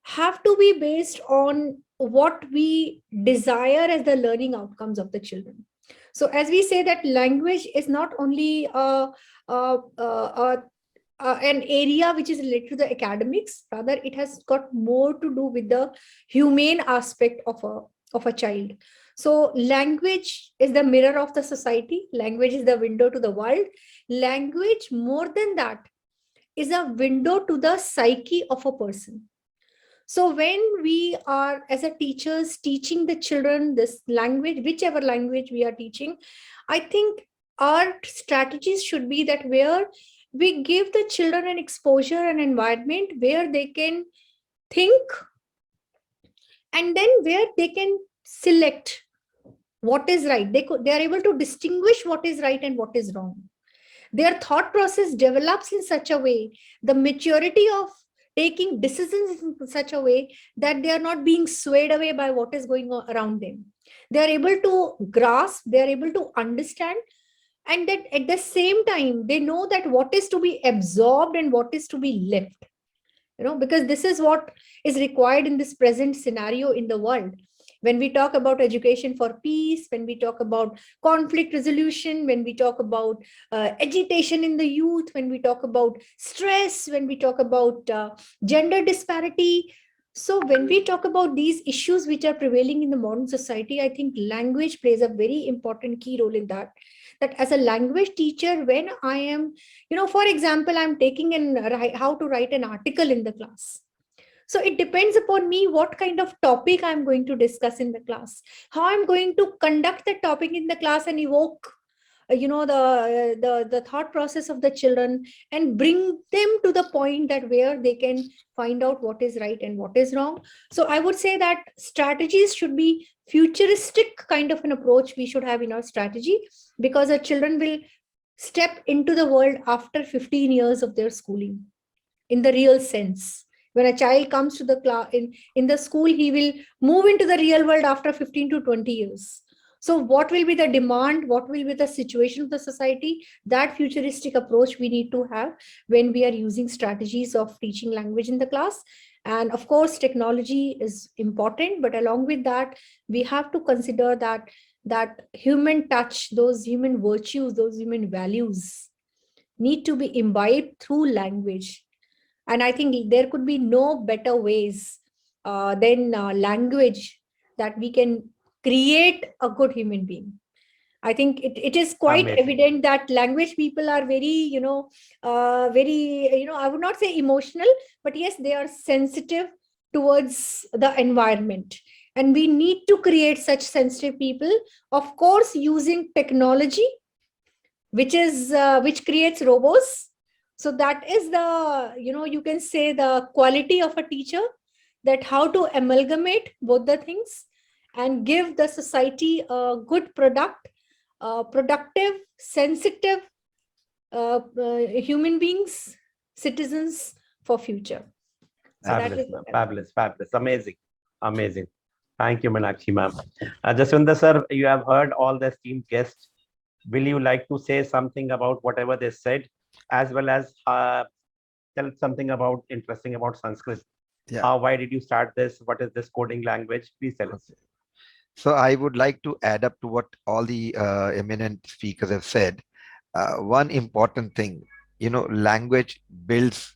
have to be based on what we desire as the learning outcomes of the children. So as we say that language is not only an area which is related to the academics, rather it has got more to do with the humane aspect of a child. So language is the mirror of the society. Language is the window to the world. Language, more than that, is a window to the psyche of a person. So when we are, as a teachers, teaching the children this language, whichever language we are teaching, I think our strategies should be that where we give the children an exposure, an environment where they can think, and then where they can select what is right. They are able to distinguish what is right and what is wrong. Their thought process develops in such a way, the maturity of taking decisions in such a way that they are not being swayed away by what is going on around them. They are able to grasp, they are able to understand, and that at the same time, they know that what is to be absorbed and what is to be left. Because this is what is required in this present scenario in the world. When we talk about education for peace, when we talk about conflict resolution, when we talk about agitation in the youth, when we talk about stress, when we talk about gender disparity. So when we talk about these issues which are prevailing in the modern society, I think language plays a very important key role in that. That as a language teacher, when I am, for example, I'm taking how to write an article in the class. So it depends upon me what kind of topic I'm going to discuss in the class, how I'm going to conduct the topic in the class and evoke, the thought process of the children and bring them to the point that where they can find out what is right and what is wrong. So I would say that strategies should be futuristic kind of an approach we should have in our strategy, because our children will step into the world after 15 years of their schooling in the real sense. When a child comes to the class in the school, he will move into the real world after 15 to 20 years. So what will be the demand? What will be the situation of the society? That futuristic approach we need to have when we are using strategies of teaching language in the class. And of course, technology is important, but along with that, we have to consider that human touch, those human virtues, those human values need to be imbibed through language. And I think there could be no better ways than language that we can create a good human being. I think it is quite Amazing. evident that language people are very, I would not say emotional, but yes, they are sensitive towards the environment. And we need to create such sensitive people, of course, using technology, which creates robots. So that is the, you can say the quality of a teacher, that how to amalgamate both the things and give the society a good product, productive, sensitive human beings, citizens for future. So that Fabulous, is ma'am. Fabulous, fabulous, amazing, amazing. Thank you, Meenakshi, ma'am. Jaswinder sir, you have heard all the esteemed guests. Will you like to say something about whatever they said, as well as tell something about interesting about Sanskrit. Yeah. How, why did you start this? What is this coding language? Please tell us. So I would like to add up to what all the eminent speakers have said. One important thing, language builds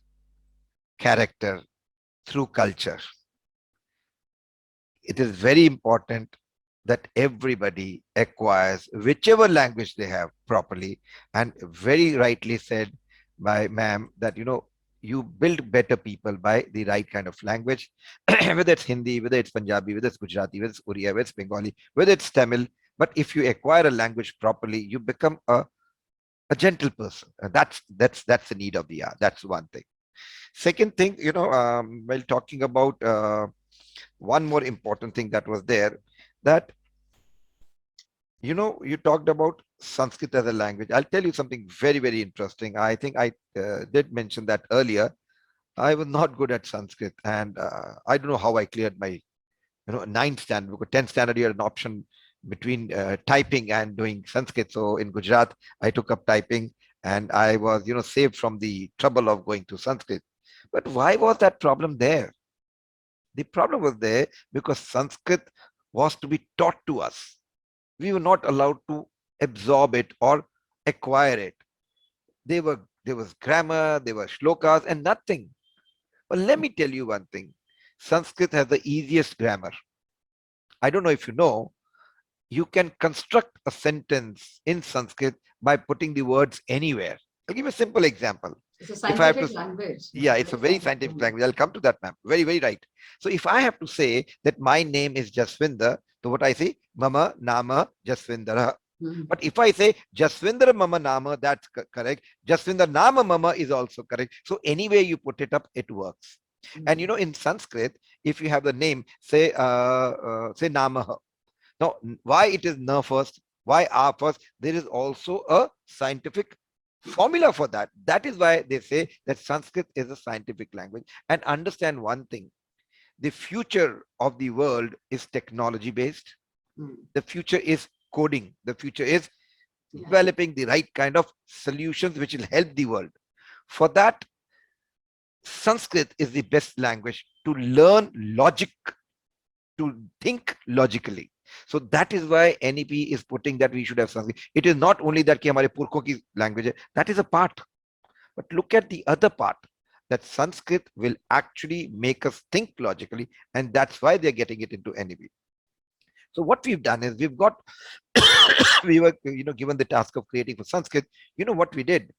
character through culture. It is very important that everybody acquires whichever language they have properly, and very rightly said by ma'am that you build better people by the right kind of language, whether it's Hindi, whether it's Punjabi, whether it's Gujarati, whether it's Oriya, whether it's Bengali, whether it's Tamil. But if you acquire a language properly, you become a gentle person. And that's the need of the hour. That's one thing. Second thing, while talking about one more important thing that was there, that you talked about Sanskrit as a language. I'll tell you something very, very interesting. I think I did mention that earlier. I was not good at Sanskrit, and I don't know how I cleared my ninth standard, because 10th standard you had an option between typing and doing Sanskrit. So in Gujarat I took up typing, and I was saved from the trouble of going to Sanskrit. But why was that problem there? The problem was there because Sanskrit was to be taught to us. We were not allowed to absorb it or acquire it. There was grammar, there were shlokas and nothing. But let me tell you one thing. Sanskrit has the easiest grammar. I don't know if you know, you can construct a sentence in Sanskrit by putting the words anywhere. I'll give you a simple example. It's a If I have to, scientific language. yeah, it's a very scientific language. I'll come to that, ma'am. Very, very right. So if I have to say that my name is Jaswinder, so what I say, Mama Nama Jaswindara. But if I say Jaswindra Mama Nama, that's correct. Jaswindra Nama Mama is also correct. So anyway you put it up, it works. And in Sanskrit, if you have the name, say Namaha. Now, why it is Na first? Why A first? There is also a scientific formula for that. That is why they say that Sanskrit is a scientific language. And understand one thing, the future of the world is technology based. The future is coding. The future is developing the right kind of solutions which will help the world. For that, Sanskrit is the best language to learn logic, to think logically. So that is why NEP is putting that we should have Sanskrit. It is not only that ki hamare purkho ki language hai, that is a part. But look at the other part, that Sanskrit will actually make us think logically, and that's why they're getting it into NEP. So what we've done is we've got, we were given the task of creating for Sanskrit. What we did?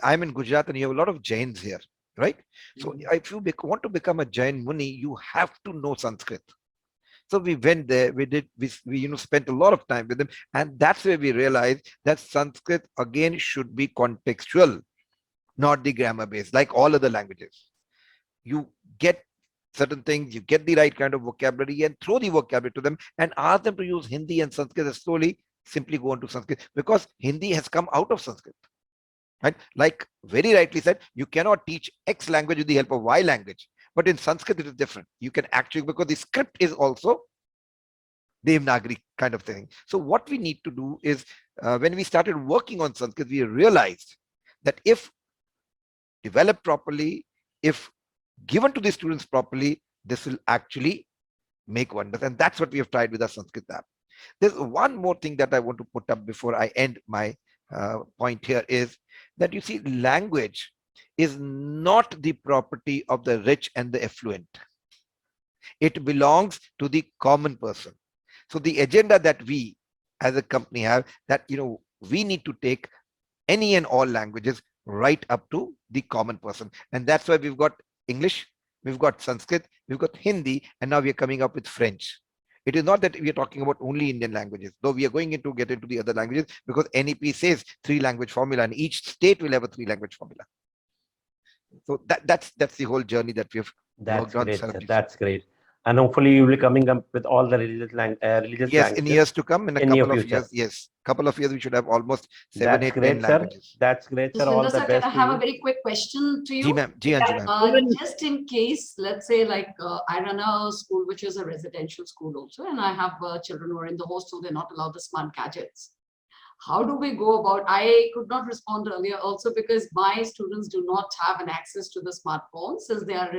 I'm in Gujarat and you have a lot of Jains here, right? So if you want to become a Jain Muni, you have to know Sanskrit. So we went there, we spent a lot of time with them, and that's where we realized that Sanskrit again should be contextual, not the grammar based, like all other languages. You get certain things, you get the right kind of vocabulary and throw the vocabulary to them and ask them to use Hindi and Sanskrit, and slowly simply go on to Sanskrit, because Hindi has come out of Sanskrit. Right? Like very rightly said, you cannot teach X language with the help of Y language. But in Sanskrit, it is different. You can actually, because the script is also Devanagari kind of thing. So what we need to do is, when we started working on Sanskrit, we realized that if developed properly, if given to the students properly, this will actually make wonders. And that's what we have tried with our Sanskrit app. There's one more thing that I want to put up before I end my point here, is that you see, language is not the property of the rich and the affluent. It belongs to the common person. So the agenda that we as a company have, that we need to take any and all languages right up to the common person. And that's why we've got English, we've got Sanskrit, we've got Hindi, and now we're coming up with French. It is not that we are talking about only Indian languages, though we are going to get into the other languages, because NEP says 3-language formula, and each state will have a 3-language formula. So that's the whole journey that we have worked on. That's great. And hopefully you will be coming up with all the religious yes, in years to come, in a couple of years. Yes, couple of years we should have almost 7, 8, 10 languages. That's great, sir. All the best. Can I have a very quick question to you? Ji, ma'am. Just in case, let's say, like I run a school which is a residential school also, and I have children who are in the hostel. They're not allowed the smart gadgets. how do we go about? I could not respond earlier also because my students do not have an access to the smartphone since they are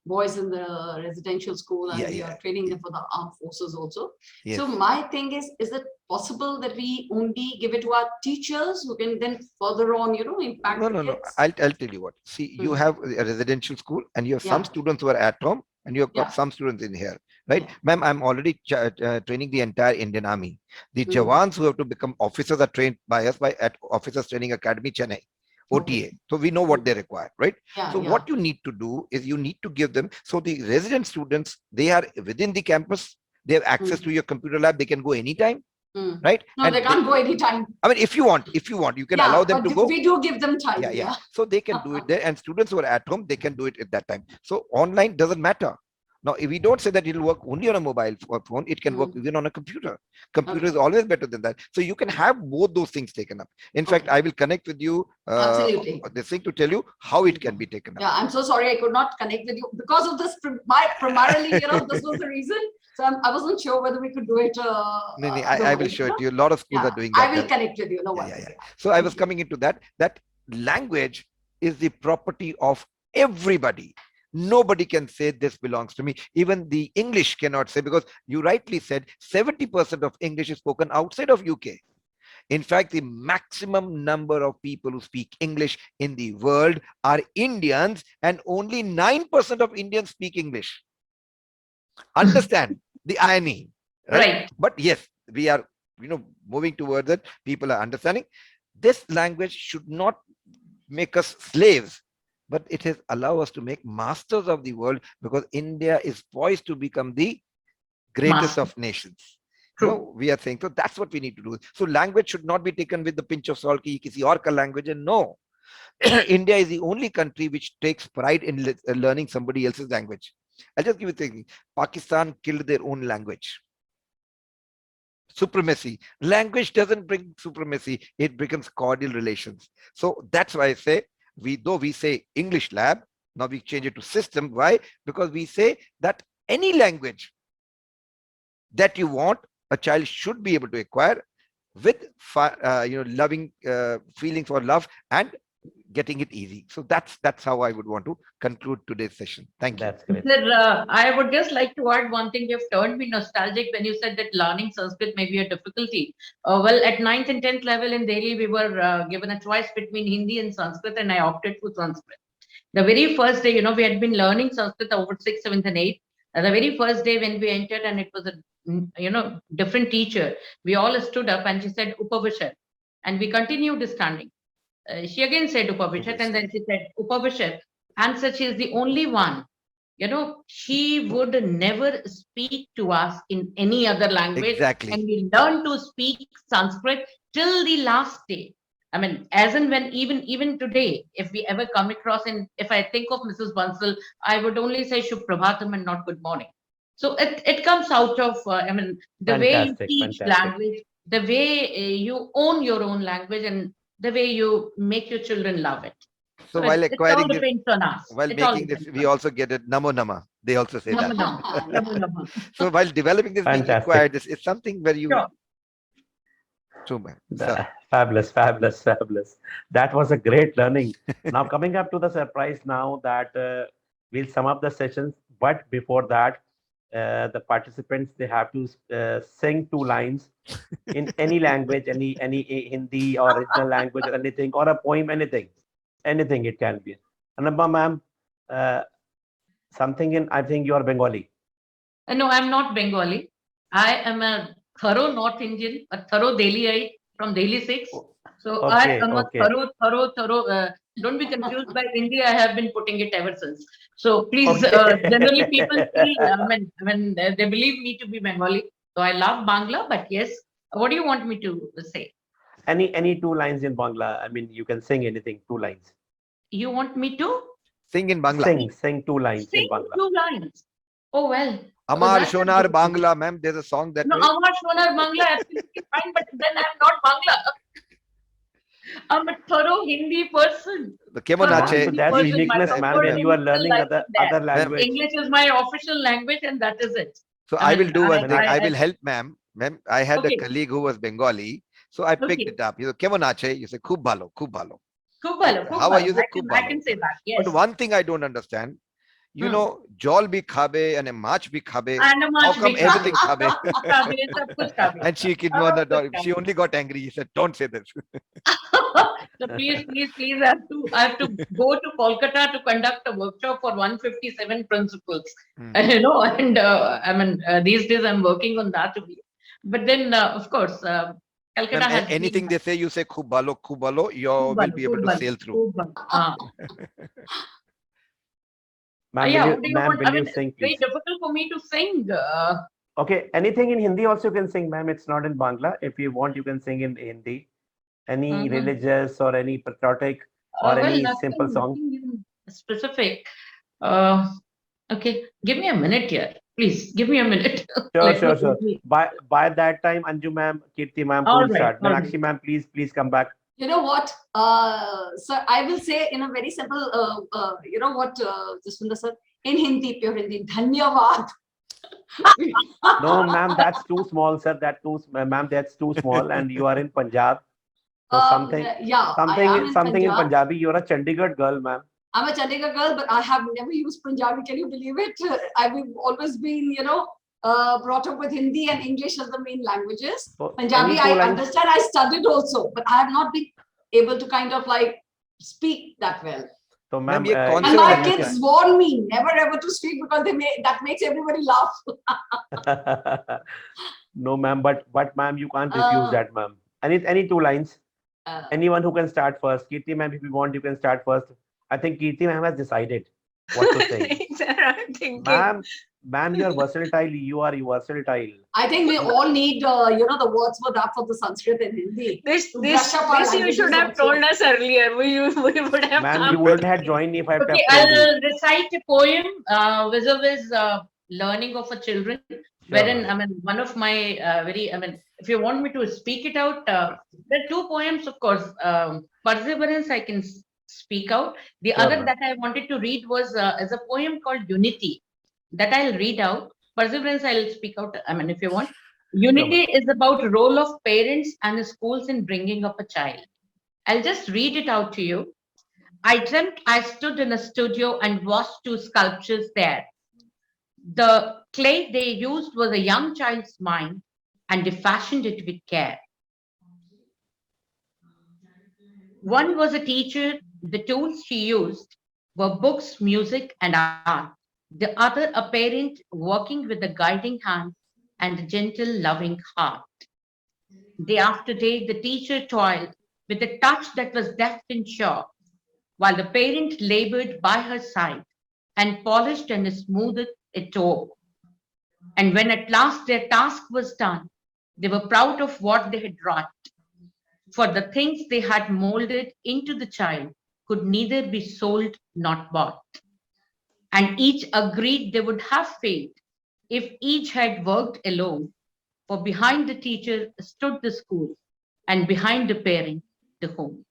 boys in the residential school and we are training them for the armed forces also. Yes. So my thing is it possible that we only give it to our teachers who can then further on, impact the kids? I'll tell you what. See, you have a residential school and you have some Yeah. students who are at home and you have got Yeah. some students in here, right? Yeah. Ma'am, I'm already training the entire Indian Army. The Mhm. Jawans who have to become officers are trained by us at Officers Training Academy, Chennai, OTA. Okay. So we know what they require, right? Yeah, So yeah. what you need to do is you need to give them, so the resident students, they are within the campus, they have access to your computer lab, they can go anytime, right? No, And they can't go anytime. I mean, if you want, you can allow them to go. We do give them time. Yeah. So they can do it there, and students who are at home, they can do it at that time. So online doesn't matter. Now, if we don't say that it'll work only on a mobile phone, it can work even on a computer. Computer is always better than that. So you can have both those things taken up. In fact, I will connect with you Absolutely. this thing to tell you how it can be taken up. Yeah, I'm so sorry I could not connect with you because of this. Primarily, this was the reason. So I wasn't sure whether we could do it. I will show it to you. A lot of schools are doing that. I will connect with you. No worries. Yeah. So I was coming into that language is the property of everybody. Nobody can say this belongs to me. Even the English cannot say, because you rightly said 70% of English is spoken outside of UK. In fact, the maximum number of people who speak English in the world are Indians, and only 9% of Indians speak English. Understand the irony, right? But yes, we are, moving towards it. People are understanding. This language should not make us slaves, but it has allowed us to make masters of the world, because India is poised to become the greatest of nations. We are saying, so that's what we need to do. So language should not be taken with the pinch of salt, ki kisi aur ka language, and no. India is the only country which takes pride in learning somebody else's language. I'll just give you a thing. Pakistan killed their own language. Supremacy. Language doesn't bring supremacy, it becomes cordial relations. So that's why I say, though we say English lab, now we change it to system. Why? Because we say that any language that you want, a child should be able to acquire with loving feelings for love and getting it easy. So that's how I would want to conclude today's session. Thank you. That's great. Sir, I would just like to add one thing. You've turned me nostalgic when you said that learning Sanskrit may be a difficulty. Well, at 9th and 10th level in Delhi, we were given a choice between Hindi and Sanskrit, and I opted for Sanskrit. The very first day, we had been learning Sanskrit over 6th, 7th, and 8th. The very first day when we entered, and it was a different teacher, we all stood up and she said Upavishad, and we continued standing. She again said Upavishad, and then she said Upavishad, and such is the only one. She would never speak to us in any other language. Exactly. And we learned to speak Sanskrit till the last day. I mean, as and when, even today, if we ever come across, and if I think of Mrs. Bansal, I would only say Shubh Prabhatam and not good morning. So it comes out of, the way you teach language, the way you own your own language, and the way you make your children love it. So while acquiring this, while making this, we also get it Namo Nama. They also say that. Namo Nama. So while developing this, being acquired, this is something where you. True, fabulous. That was a great learning. Now coming up to the surprise now that we'll sum up the sessions, but before that, the participants, they have to sing 2 lines in any language, any Hindi or original language or anything, or a poem, anything it can be. Anubha ma'am, something in, I think you are Bengali. No, I'm not Bengali. I am a thorough North Indian, a thorough Delhiite from Delhi 6. So I am a thorough. Don't be confused by Hindi. I have been putting it ever since. So please, generally people feel, when they believe me to be Bengali. So I love Bangla, but yes, what do you want me to say? Any 2 lines in Bangla. I mean, you can sing anything, 2 lines. You want me to? Sing in Bangla. Sing 2 lines in Bangla. 2 lines. Oh, well. Amar Shonar Bangla, ma'am. There's a song that. No, Amar Shonar Bangla, absolutely fine, but then I'm not Bangla. I'm a thorough Hindi person. So that's the uniqueness, man, when you are learning other language. English is my official language, and that is it. So I will do one thing. I will help ma'am. Ma'am, I had a colleague who was Bengali. So I picked Okay. it up. You say, Kevon Ache, you say, Khub bhalo, khub bhalo. Kubalo, How are you? I Khub I bhalo. can say that, yes. But one thing I don't understand, you Hmm. know, jol bhi khabe and a mach bhi khabe. And a How much come big everything khabe? Kabe, sab kuch kabe. And she could Sab not, kuch she kabe. only got angry. He said, don't say this. So please, I have to go to Kolkata to conduct a workshop for 157 principles. Hmm. You know, and I mean, these days I'm working on that only. But then, of course, Calcutta Ma'am, has anything been they say, you say khub bhalo, you will be able to sail through. Ma'am, Yeah, what do you ma'am, want? will I you mean, sing, it's very please? difficult for me to sing. Okay, anything in Hindi also you can sing, ma'am. It's not in Bangla. If you want, you can sing in Hindi. Any Mhm. religious or any patriotic or Well, any simple song. nothing in specific. Uh, okay, give me a minute here. Please, give me a minute. Sure, Let me. sure, sure. By that time, Anju ma'am, Kirti ma'am All will right, start. all right. Meenakshi ma'am, please come back. You know what, sir, I will say in a very simple, you know what, Jaswinder sir, in Hindi, pure Hindi, Dhanyavad. No, ma'am, that's too small, sir. Ma'am, that's too small. And you are in Punjab. So Yeah, I am in something in Punjab. Punjabi. You're a Chandigarh girl, ma'am. I'm a Chandigarh girl, but I have never used Punjabi. Can you believe it? I've always been, you know, brought up with Hindi and English as the main languages. So Punjabi, any two I lines? understand. I studied also, but I have not been able to kind of like speak that well. So, ma'am, ye kaun And se my word kids warn me never ever to speak because that makes everybody laugh. No, ma'am, but ma'am, you can't refuse that, ma'am. Any two lines? Anyone who can start first. Kirti ma'am, if you want, you can start first. I think Kirti ma'am has decided what to sing. Sir, I'm thinking. Ma'am, you are versatile. You are versatile. I think we all need, you know, the words for that for the Sanskrit and Hindi. This brush up our you should languages have also. told us earlier. We would have Ma'am, come. you wouldn't have joined me if I had Okay, told you. I'll recite a poem vis-a-vis learning of a children, wherein, I mean, one of my I mean, if you want me to speak it out, there are two poems, of course. Perseverance, I can speak out. The Sure, other ma'am. that I wanted to read was is a poem called Unity, that I'll read out. Perseverance, I'll speak out, I mean, if you want. Unity is about role of parents and the schools in bringing up a child. I'll just read it out to you. I dreamt I stood in a studio and watched two sculptures there. The clay they used was a young child's mind, and they fashioned it with care. One was a teacher. The tools she used were books, music, and art. The other, a parent working with a guiding hand and a gentle, loving heart. Day after day, the teacher toiled with a touch that was deft and sure, while the parent labored by her side and polished and smoothed it over. And when at last their task was done, they were proud of what they had wrought, for the things they had molded into the child could neither be sold nor bought. And each agreed they would have failed if each had worked alone, for behind the teacher stood the school, and behind the parent, the home.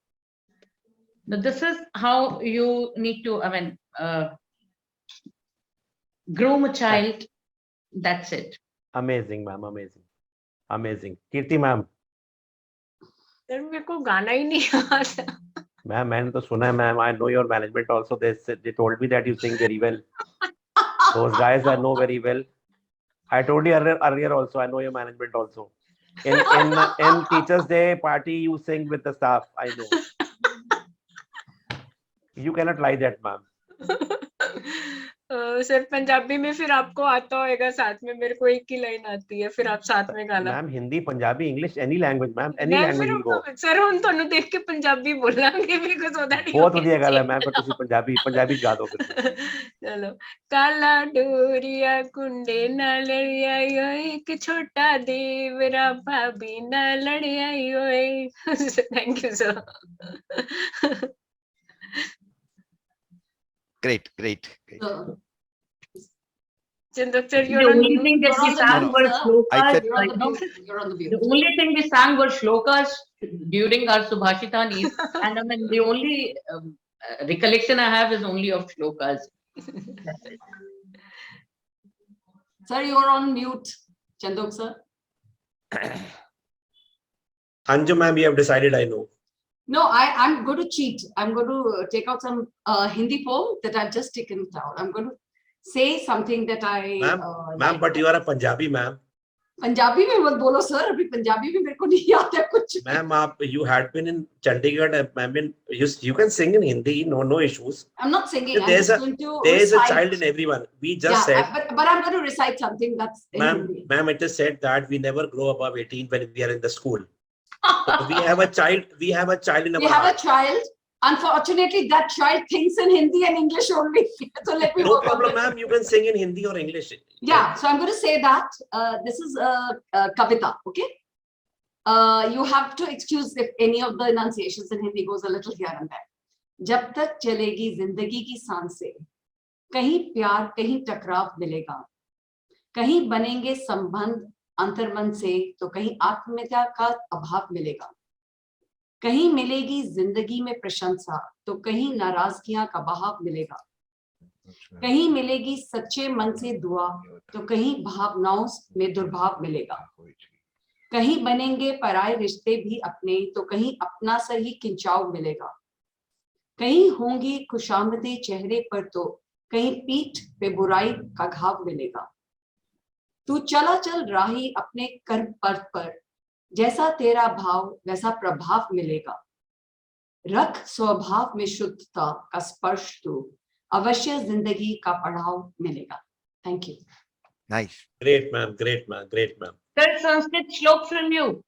Now, this is how you need to, I mean, groom a child. That's it. Amazing, ma'am. Amazing. Amazing. Kirti ma'am. Sir मेरे को गाना ही नहीं आता. Ma'am, मैंने तो सुना है, ma'am. I know your management also. They told me that you sing very well. Those guys I know very well. I told you earlier also. I know your management also. In Teachers Day party, you sing with the staff. I know. You cannot lie that, ma'am. Sir Punjabi में फिर आपको आता होगा साथ में. मेरे को एक ही लाइन आती है, फिर आप साथ में गाना. Ma'am, Hindi, Punjabi, English, any language, ma'am. Any मैं language will go. सर हम ਤੁਹਾਨੂੰ ਦੇਖ ਕੇ ਪੰਜਾਬੀ ਬੋਲਾਂਗੇ because so that you बहुत can ਵਧੀਆ ਗੱਲ ਹੈ, sing. ma'am. पर ਤੁਸੀਂ ਪੰਜਾਬੀ ਗਾ ਦਿਓ ਫਿਰ. ਚਲੋ. ਕਾਲਾ ਡੋਰੀਆ ਕੁੰਡੇ ਨਾਲ ਲੜਿਆ ਓਏ, ਇੱਕ ਛੋਟਾ ਦੇਵਰਾ ਭਾਬੀ ਨਾਲ ਲੜਿਆ ਓਏ. Thank you sir. Great. Chandhok sir, The you're on only mute. thing that You're we on the sang mute, were sir. I shlokas. said- You're on the No, mute. You're on the the mute. only thing we sang were shlokas during our Subhashitanis, and I mean the only recollection I have is only of shlokas. That's it. Sir, you're on mute. Chandhok sir. Anju ma'am, you have decided, I know. No, I'm going to cheat. I'm going to take out some Hindi poem that I've just taken it out. I'm going to say something that I Ma'am, like. but you are a Punjabi, ma'am. Punjabi में मत बोलो sir, अभी पंजाबी में मेरे को नहीं आता कुछ. Ma'am, you had been in Chandigarh. I mean, you can sing in Hindi, no issues. I'm not singing. I'm There's just going to there's a recite. child in everyone. We just said, but I'm going to recite something that's in Hindi. ma'am, it is said that we never grow above 18 when we are in the school. So we have a child. We have a child in our We have heart. a child. Unfortunately, that child thinks in Hindi and English only. So let me No work on problem, it. ma'am. You can sing in Hindi or English. Yeah, so I'm going to say that this is a kavita, okay? You have to excuse if any of the enunciations in Hindi goes a little here and there. जब तक चलेगी जिंदगी की सांसें, कहीं प्यार कहीं टकराव मिलेगा, कहीं बनेंगे संबंध अंतर्मन से तो कहीं आत्मीयता का अभाव मिलेगा, कहीं मिलेगी जिंदगी में प्रशंसा तो कहीं नाराजगियां का बहाव मिलेगा, कहीं मिलेगी सच्चे मन से दुआ तो कहीं भावनाओं में दुर्भाव मिलेगा, कहीं बनेंगे पराए रिश्ते भी अपने तो कहीं अपना सा ही खिंचाव मिलेगा, कहीं होंगी खुशामदे चेहरे पर तो कहीं पीठ पे बुराई का घाव मिलेगा, तू चला चल राही अपने कर्म पथ पर जैसा तेरा भाव वैसा प्रभाव मिलेगा, रख स्वभाव में शुद्धता का स्पर्श तो अवश्य जिंदगी का पड़ाव मिलेगा. Thank you. Nice. Great, ma'am. Great, ma'am. Great, ma'am. Sir, Sanskrit shlok from you.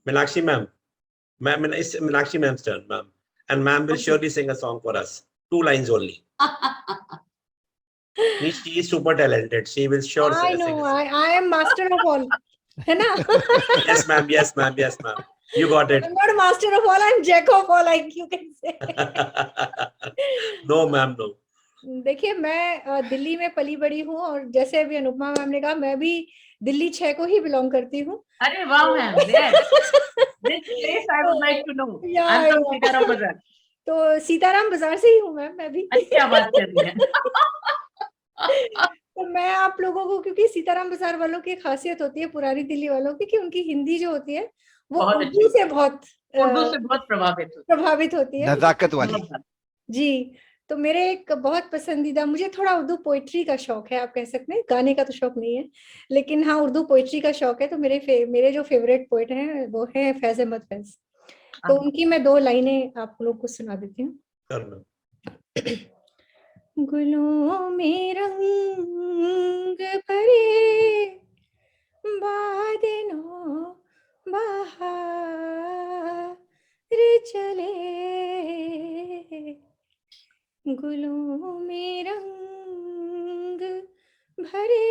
Meenakshi ma'am. Ma'am, it's Meenakshi ma'am's turn, ma'am. And ma'am will surely sing a song for us. 2 lines only. She is super talented. She will sure I sing know. a song. I am master of all. है ना? Yes, ma'am. Yes, ma'am. Yes, ma'am. You got it. I'm not a master of all. I'm jack of all, like you can say. No, ma'am. No. देखिए, मैं दिल्ली में पली बड़ी हूँ और जैसे अभी अनुपमा मैम ने कहा, मैं भी दिल्ली 6 को ही बिलोंग करती हूँ. अरे वाह ma'am, yes. This place I would like to know. I'm from Sitaram बाजार. तो सीताराम बाजार से ही हूँ मैम, मैं भी. क्या बात कर रही हैं? तो मैं आप लोगों को, क्योंकि सीताराम बाजार वालों की खासियत होती है पुरानी दिल्ली वालों की कि उनकी हिंदी जो होती है वो उर्दू से बहुत प्रभावित होती है. नजाकत वाली. जी, तो मेरे एक बहुत पसंदीदा, मुझे थोड़ा उर्दू पोइट्री का शौक है, आप कह सकते हैं. गाने का तो शौक नहीं है, लेकिन हाँ उर्दू पोइट्री का शौक है. तो मेरे जो फेवरेट पोइट हैं वो है फैज अहमद फैज. तो उनकी मैं 2 लाइनें आप लोग को सुना देती हूँ. गुलों में रंग भरे बादलों बहार चले, गुलों में रंग भरे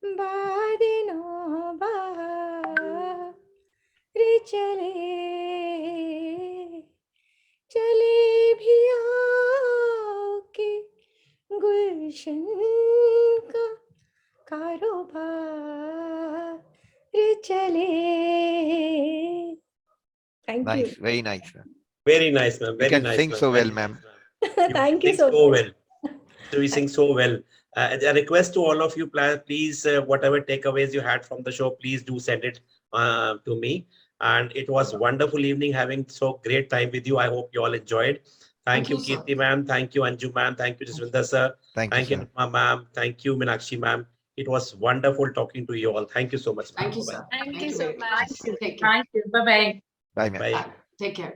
बादलों बहार चले, चले भी आके गुलशन का कारोबार चले. Thank you. Nice. Very nice. Very nice, ma'am. Very You can nice. sing so well, ma'am. Thank you sing so much. well. So you sing so well. A request to all of you, please, whatever takeaways you had from the show, please do send it to me. And it was wonderful evening having so great time with you. I hope you all enjoyed. Thank you, Kirti ma'am. Thank you, Anju ma'am. Thank you, Jaswinder sir. Thank you, sir. ma'am. Thank you, Meenakshi ma'am. It was wonderful talking to you all. Thank you so much. Thank you, sir. Thank you so much. Take care. Thank you. Bye-bye. Bye, ma'am. Bye. Take care.